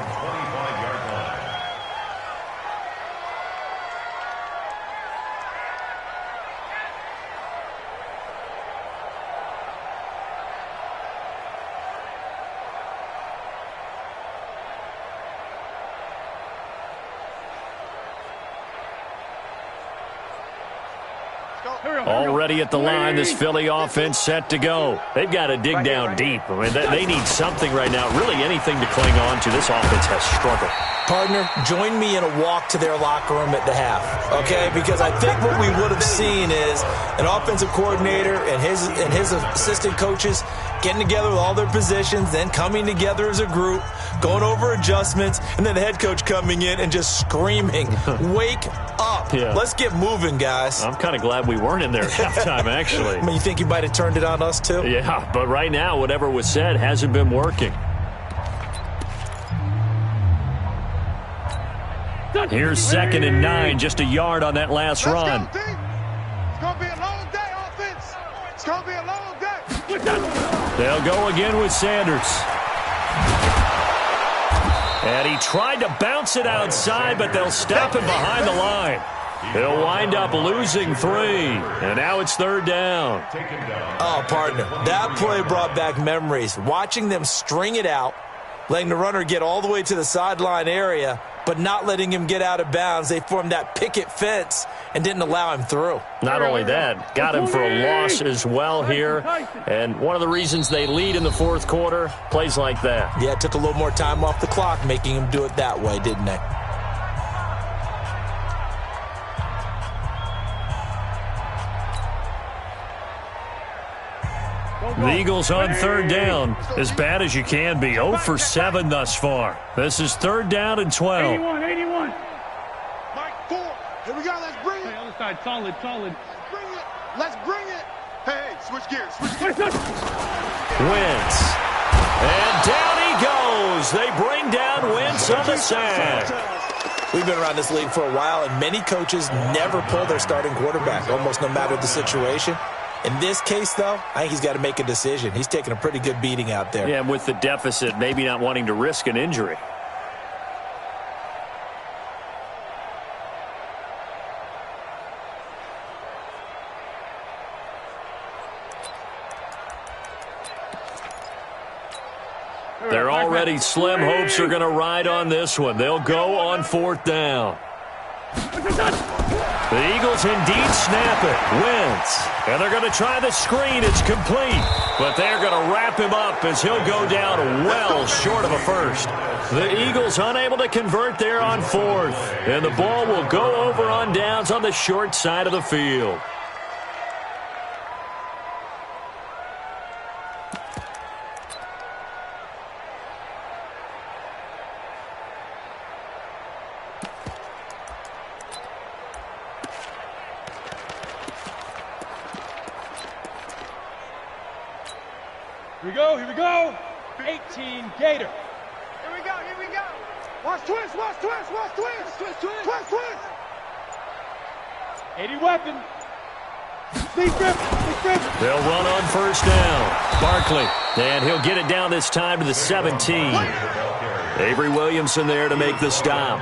Already at the line, this Philly offense set to go. They've got to dig down deep. I mean, they need something right now, really anything to cling on to. This offense has struggled. Partner, join me in a walk to their locker room at the half, okay? Because I think what we would have seen is an offensive coordinator and his assistant coaches getting together with all their positions, then coming together as a group, going over adjustments, and then the head coach coming in and just screaming, wake up. Yeah. Let's get moving, guys. I'm kind of glad we weren't in there at halftime, actually. I mean, you think you might have turned it on us, too? Yeah, but right now, whatever was said hasn't been working. Here's 2nd and 9, just a yard on that last run. It's going to be a long day, offense. It's going to be a long day. They'll go again with Sanders. And he tried to bounce it outside, but they'll stop him behind the line. He'll wind up losing 3. And now it's 3rd down. Oh, partner, that play brought back memories. Watching them string it out, letting the runner get all the way to the sideline area, but not letting him get out of bounds. They formed that picket fence and didn't allow him through. Not only that, got him for a loss as well here. And one of the reasons they lead in the 4th quarter, plays like that. Yeah, it took a little more time off the clock, making him do it that way, didn't they? The Eagles on 3rd down, as bad as you can be. 0 for 7 thus far. This is 3rd down and 12. 81. Mike, 4. Here we go. Let's bring it. Hey, other side, solid. Bring it. Let's bring it. Hey, switch gears. Wentz. And down he goes. They bring down Wentz on the sack. We've been around this league for a while, and many coaches never pull their starting quarterback, almost no matter the situation. In this case, though, I think he's got to make a decision. He's taking a pretty good beating out there. Yeah, and with the deficit, maybe not wanting to risk an injury. They're already slim hopes are going to ride on this one. They'll go on 4th down. The Eagles indeed snap it. Wins. And they're going to try the screen. It's complete. But they're going to wrap him up as he'll go down well short of a first. The Eagles unable to convert there on 4th. And the ball will go over on downs on the short side of the field. Here we go. 18 Gator. Here we go. Watch twist. 80 weapon. Big grip. They'll run on 1st down. Barkley, and he'll get it down this time to the 17. Avery Williamson there to make the stop.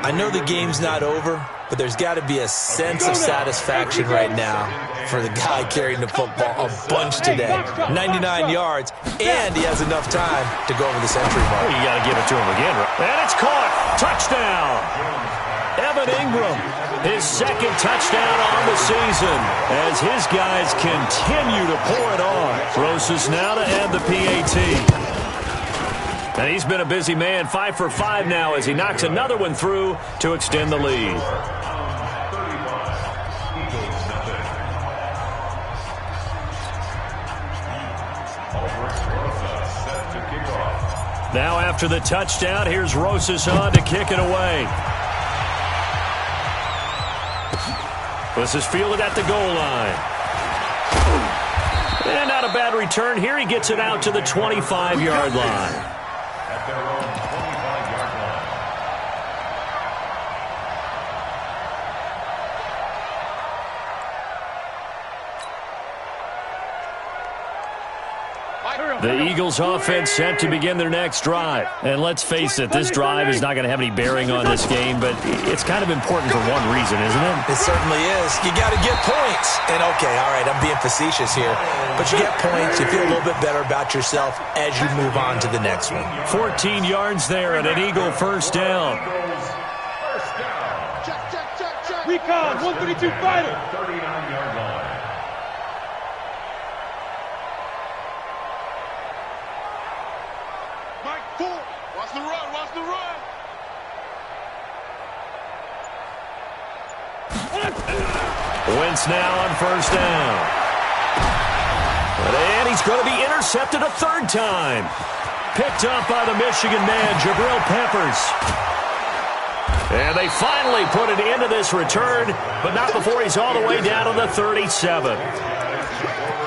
I know the game's not over, but there's got to be a sense of satisfaction right now for the guy carrying the football a bunch today. 99 yards, and he has enough time to go over the century mark. Well, you got to give it to him again. And it's caught. Touchdown. Evan Ingram, his 2nd touchdown on the season as his guys continue to pour it on. Rosas now to end the PAT. And he's been a busy man, 5 for 5 now as he knocks another one through to extend the lead. Now after the touchdown, here's Rosas on to kick it away. This is fielded at the goal line. And not a bad return here. He gets it out to the 25-yard line. At their own 25-yard line. The Eagles offense set to begin their next drive. And let's face it, this drive is not going to have any bearing on this game, but it's kind of important for one reason, isn't it? It certainly is. You got to get points. And okay, all right, I'm being facetious here, but you get points, you feel a little bit better about yourself as you move on to the next one. 14 yards there and an Eagle 1st down. Check. Recon, 132 fighter. 39-yard line. Watch the run. Wentz now on 1st down. And he's going to be intercepted a 3rd time. Picked up by the Michigan man, Jabril Peppers. And they finally put it into this return, but not before he's all the way down to the 37.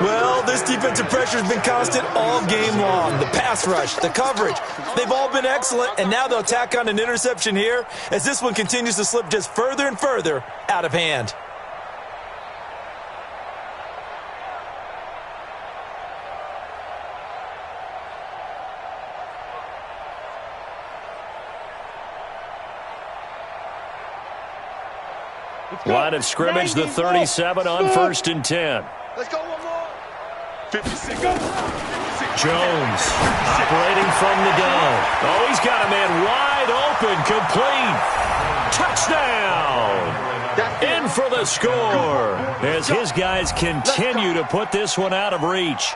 Well, this defensive pressure has been constant all game long. The pass rush, the coverage, they've all been excellent, and now they'll tack on an interception here as this one continues to slip just further and further out of hand. Line of scrimmage, the 37 on 1st and 10. Let's go one more. 56. Jones operating from the gun. Oh, he's got a man wide open, complete. Touchdown! In for the score as his guys continue to put this one out of reach.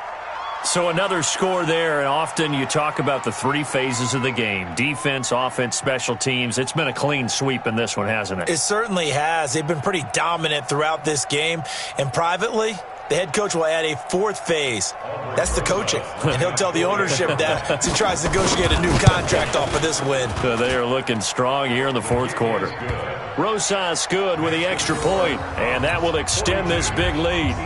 So another score there, and often you talk about the 3 phases of the game. Defense, offense, special teams. It's been a clean sweep in this one, hasn't it? It certainly has. They've been pretty dominant throughout this game. And privately, the head coach will add a 4th phase. That's the coaching. And he'll tell the ownership that as he tries to negotiate a new contract off of this win. So they are looking strong here in the 4th quarter. Rosas good with the extra point, and that will extend this big lead.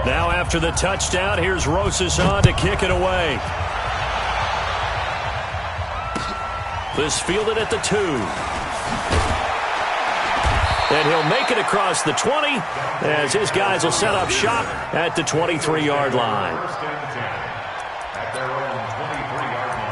Now after the touchdown, here's Rosas on to kick it away. This fielded at the 2. And he'll make it across the 20 as his guys will set up shop at the 23-yard line. First and 10 at their own 23-yard line.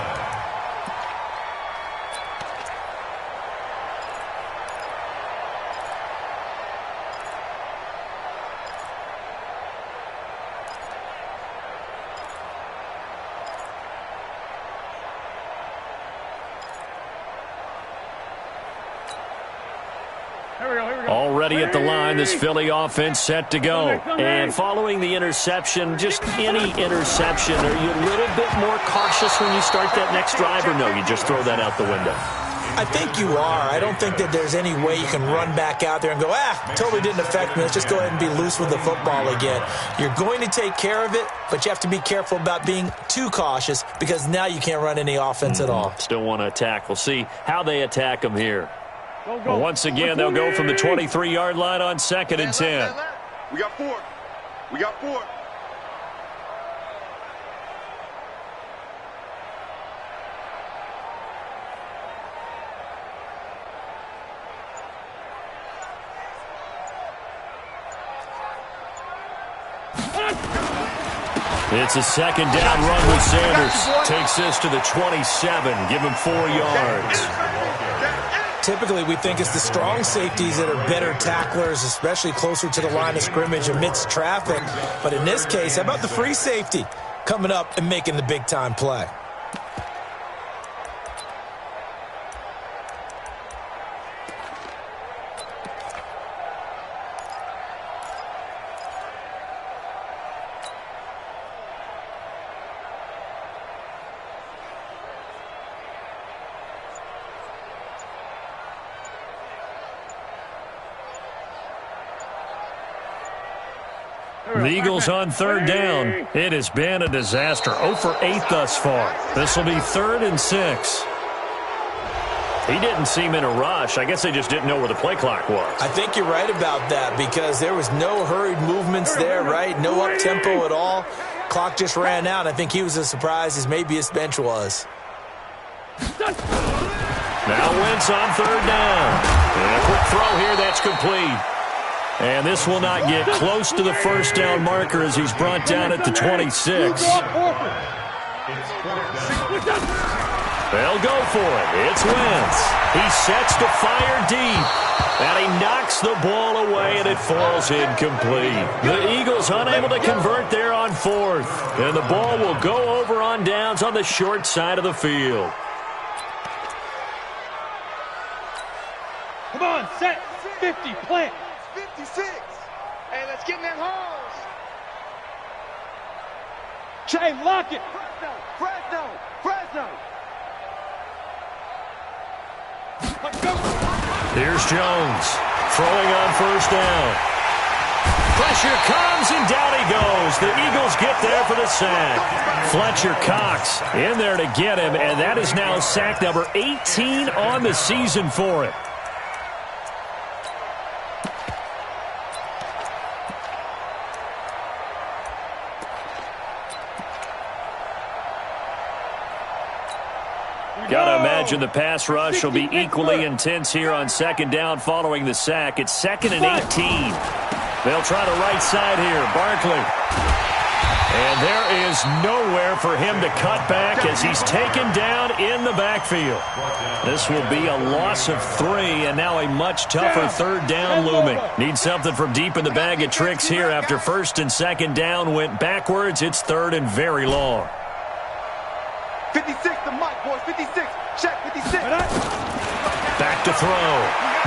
Already at the line, this Philly offense set to go. And following the interception, just any interception, are you a little bit more cautious when you start that next drive, or no, you just throw that out the window? I think you are. I don't think that there's any way you can run back out there and go, totally didn't affect me. Let's just go ahead and be loose with the football again. You're going to take care of it, but you have to be careful about being too cautious because now you can't run any offense at all. Still want to attack. We'll see how they attack them here. Well, once again, they'll go from the 23-yard line on 2nd and 10. We got 4. We got 4. It's a 2nd down run with Sanders. Takes this to the 27. Give him 4 yards. Typically, we think it's the strong safeties that are better tacklers, especially closer to the line of scrimmage amidst traffic. But in this case, how about the free safety coming up and making the big-time play? The Eagles on 3rd down. It has been a disaster. 0 for 8 thus far. This will be 3rd and 6. He didn't seem in a rush. I guess they just didn't know where the play clock was. I think you're right about that because there was no hurried movements there, right? No up-tempo at all. Clock just ran out. I think he was as surprised as maybe his bench was. Now Wentz on 3rd down. And a quick throw here. That's complete. And this will not get close to the 1st down marker as he's brought down at the 26. They'll go for it. It's Wentz. He sets to fire deep. And he knocks the ball away, and it falls incomplete. The Eagles unable to convert there on 4th. And the ball will go over on downs on the short side of the field. Come on, set. 50, plant. 56. Hey, let's get in that hose. Jay, lock it. Fresno. Here's Jones throwing on 1st down. Pressure comes, and down he goes. The Eagles get there for the sack. Fletcher Cox in there to get him, and that is now sack number 18 on the season for him. Got to imagine the pass rush will be equally intense here on 2nd down following the sack. It's 2nd and 18. They'll try the right side here. Barkley. And there is nowhere for him to cut back as he's taken down in the backfield. This will be a loss of 3, and now a much tougher 3rd down looming. Need something from deep in the bag of tricks here after 1st and 2nd down went backwards. It's 3rd and very long. 56 to Mike, boys. 56. Check 56. Back to throw.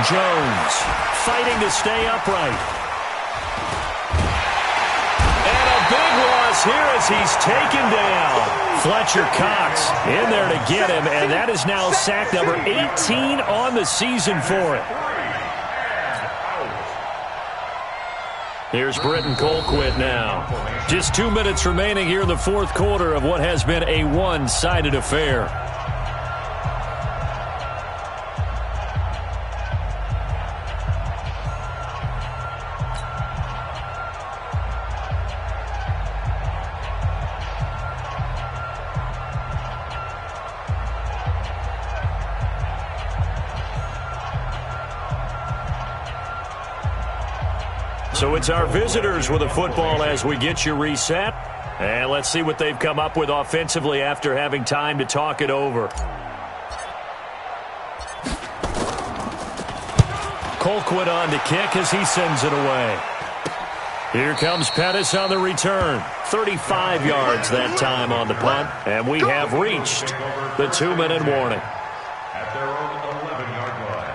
Jones fighting to stay upright. And a big loss here as he's taken down. Fletcher Cox in there to get him, and that is now sack number 18 on the season for him. Here's Britton Colquitt now. Just 2 minutes remaining here in the 4th quarter of what has been a one-sided affair. So it's our visitors with the football as we get you reset. And let's see what they've come up with offensively after having time to talk it over. Colquitt on to kick as he sends it away. Here comes Pettis on the return. 35 yards that time on the punt. And we have reached the 2-minute warning. At their own 11-yard line.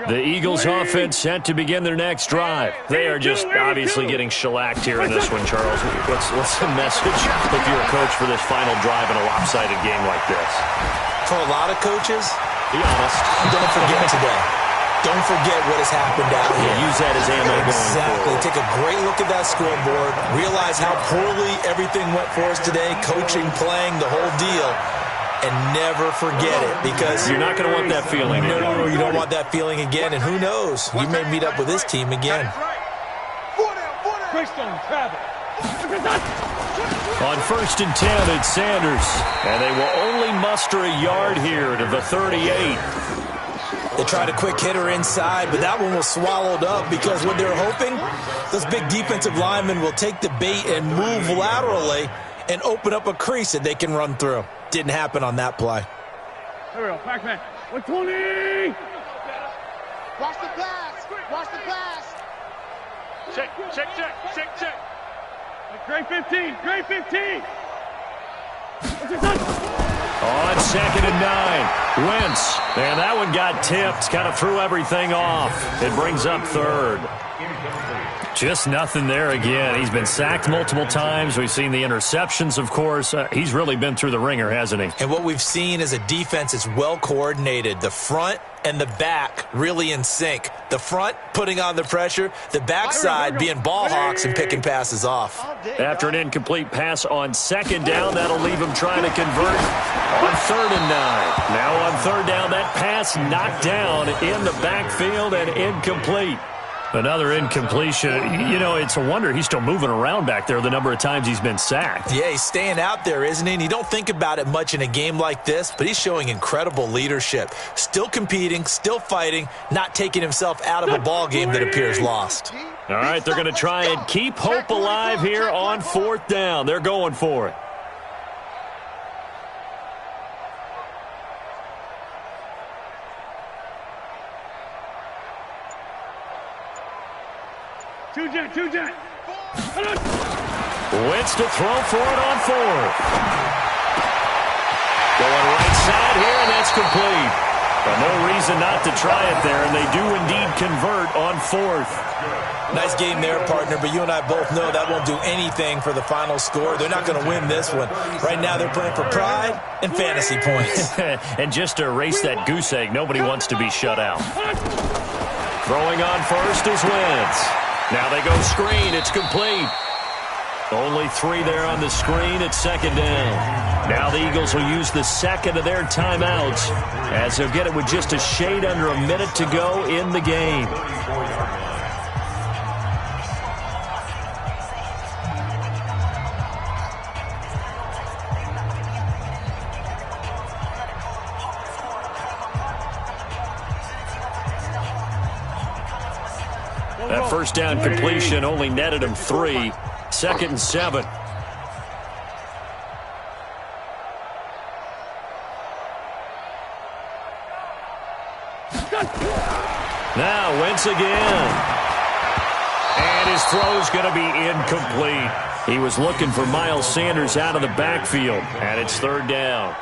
The Eagles offense set to begin their next drive. They are just obviously getting shellacked here in this one, Charles. What's the message if you're a coach for this final drive in a lopsided game like this? For a lot of coaches, be honest. Don't forget today. Don't forget what has happened out here. Use that as ammo going Exactly. forward. Take a great look at that scoreboard. Realize how poorly everything went for us today. Coaching, playing, the whole deal. And never forget it, because you're not going to want that feeling. No, you don't want that feeling again. And who knows? You may meet up with this team again. On 1st and 10, it's Sanders. And they will only muster a yard here to the 38. They tried a quick hitter inside, but that one was swallowed up because what they were hoping, those big defensive linemen will take the bait and move laterally and open up a crease that they can run through. Didn't happen on that play. Here we go, Pac-Man. 120! Watch the pass. Watch the pass. Check. Great 15. Great 15. On 2nd and 9, Wentz. And that one got tipped, kind of threw everything off. It brings up 3rd. Just nothing there again. He's been sacked multiple times. We've seen the interceptions, of course. He's really been through the ringer, hasn't he? And what we've seen is a defense that's well coordinated. The front and the back really in sync. The front putting on the pressure, the backside being ball hawks and picking passes off. After an incomplete pass on 2nd down, that'll leave him trying to convert on 3rd and 9. Now on 3rd down, that pass knocked down in the backfield and incomplete. Another incompletion. You know, it's a wonder he's still moving around back there the number of times he's been sacked. Yeah, he's staying out there, isn't he? And you don't think about it much in a game like this, but he's showing incredible leadership. Still competing, still fighting, not taking himself out of a ball game that appears lost. All right, they're going to try and keep hope alive here on 4th down. They're going for it. Two jet. Wentz to throw for it on 4th. Going right side here, and that's complete. But no reason not to try it there, and they do indeed convert on 4th. Nice game there, partner, but you and I both know that won't do anything for the final score. They're not going to win this one. Right now they're playing for pride and fantasy points. And just to erase that goose egg, nobody wants to be shut out. Throwing on 1st is Wentz. Now they go screen. It's complete. Only 3 there on the screen at 2nd down. Now the Eagles will use the 2nd of their timeouts as they'll get it with just a shade under a minute to go in the game. That 1st down completion only netted him 3. 2nd and 7. Now Wentz again. And his throw's going to be incomplete. He was looking for Miles Sanders out of the backfield, and it's 3rd down.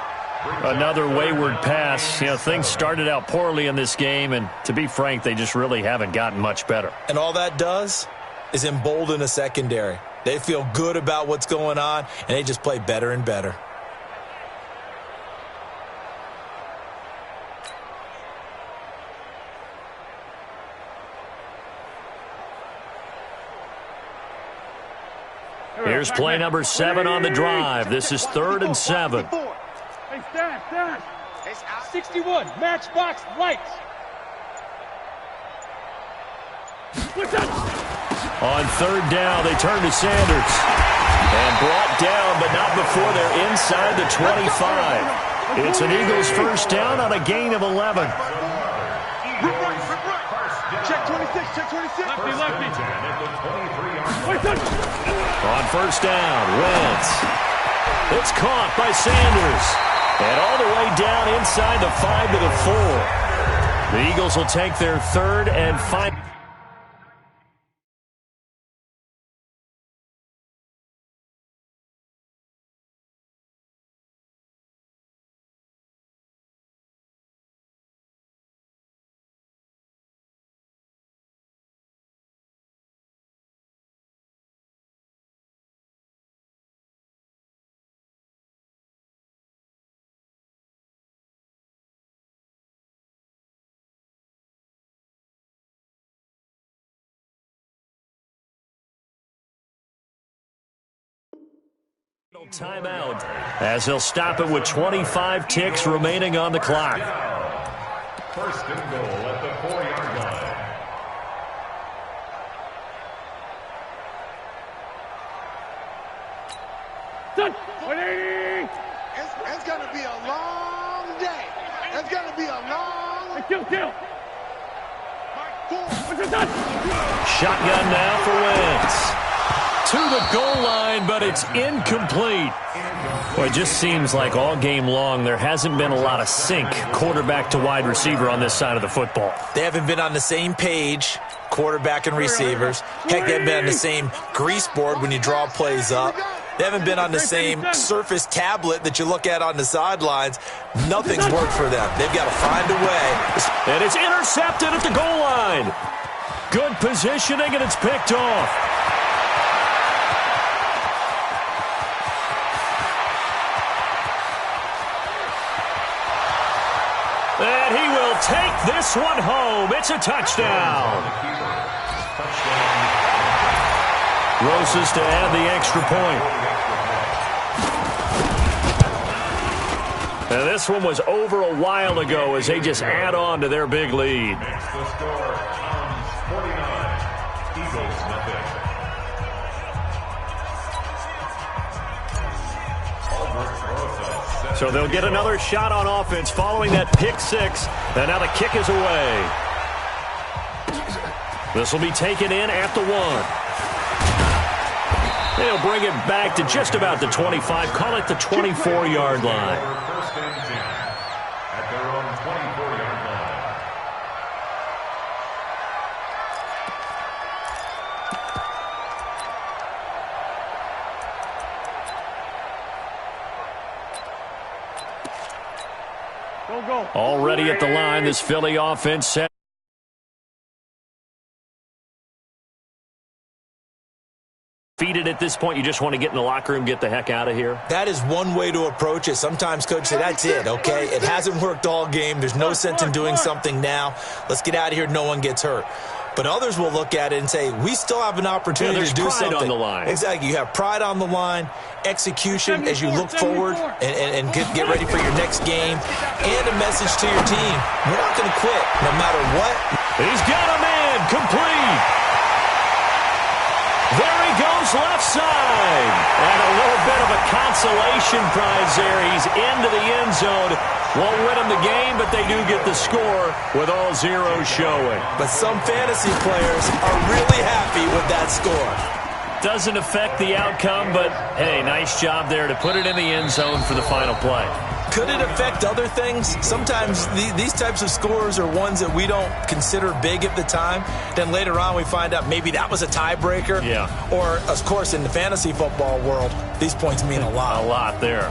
Another wayward pass. You know, things started out poorly in this game, and to be frank, they just really haven't gotten much better. And all that does is embolden a secondary. They feel good about what's going on, and they just play better and better. Here's play number 7 on the drive. This is 3rd and 7. Hey, Stash. 61, matchbox lights. On 3rd down, they turn to Sanders. And brought down, but not before they're inside the 25. It's an Eagles first down on a gain of 11. Check 26, check 26. Lefty. On first down, Wentz. It's caught by Sanders. And all the way down inside the 5 to the 4. The Eagles will take their third and final. Timeout as he'll stop it with 25 ticks remaining on the clock. First and goal at the 4-yard line. It's going to be a long day. It's going to be a long... Kill. Shotgun now for Wentz. To the goal line, but it's incomplete. Well, it just seems like all game long there hasn't been a lot of sync quarterback to wide receiver on this side of the football. They haven't been on the same page, quarterback and receivers. Heck, they haven't been on the same grease board when you draw plays up. They haven't been on the same Surface tablet that you look at on the sidelines. Nothing's worked for them. They've got to find a way. And it's intercepted at the goal line. Good positioning, and it's picked off. And he will take this one home. It's a touchdown. Roses to add the extra point. And this one was over a while ago as they just add on to their big lead. Makes the score 49. Eagles nothing. So they'll get another shot on offense following that pick six. And now the kick is away. This will be taken in at the 1. They'll bring it back to just about the 25. Call it the 24-yard line. First and 10 at their own 24-yard line. Go. Already at the line, this Philly offense set. Defeated at this point, you just want to get in the locker room, get the heck out of here? That is one way to approach it. Sometimes coaches say, that's it, okay? It hasn't worked all game. There's no sense in doing something now. Let's get out of here. No one gets hurt. But others will look at it and say, we still have an opportunity to do something. There's pride on the line. Exactly. You have pride on the line, execution as you look forward and get ready for your next game, and a message to your team. We're not going to quit no matter what. He's got a man complete. There he goes left side. And a little bit of a consolation prize there. He's into the end zone. Won't win them the game, but they do get the score with all zeros showing. But some fantasy players are really happy with that score. Doesn't affect the outcome, but, hey, nice job there to put it in the end zone for the final play. Could it affect other things? Sometimes these types of scores are ones that we don't consider big at the time. Then later on we find out maybe that was a tiebreaker. Yeah. Or, of course, in the fantasy football world, these points mean a lot. A lot there.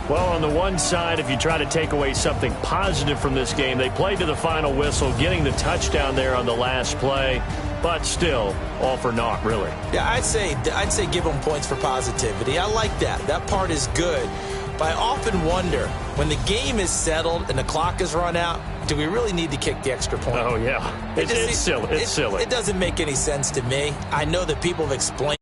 Well, on the one side, if you try to take away something positive from this game, they played to the final whistle, getting the touchdown there on the last play, but still, all for naught, really. Yeah, I'd say give them points for positivity. I like that. That part is good. But I often wonder, when the game is settled and the clock is run out, do we really need to kick the extra point? Oh, yeah. It's silly. It's silly. It doesn't make any sense to me. I know that people have explained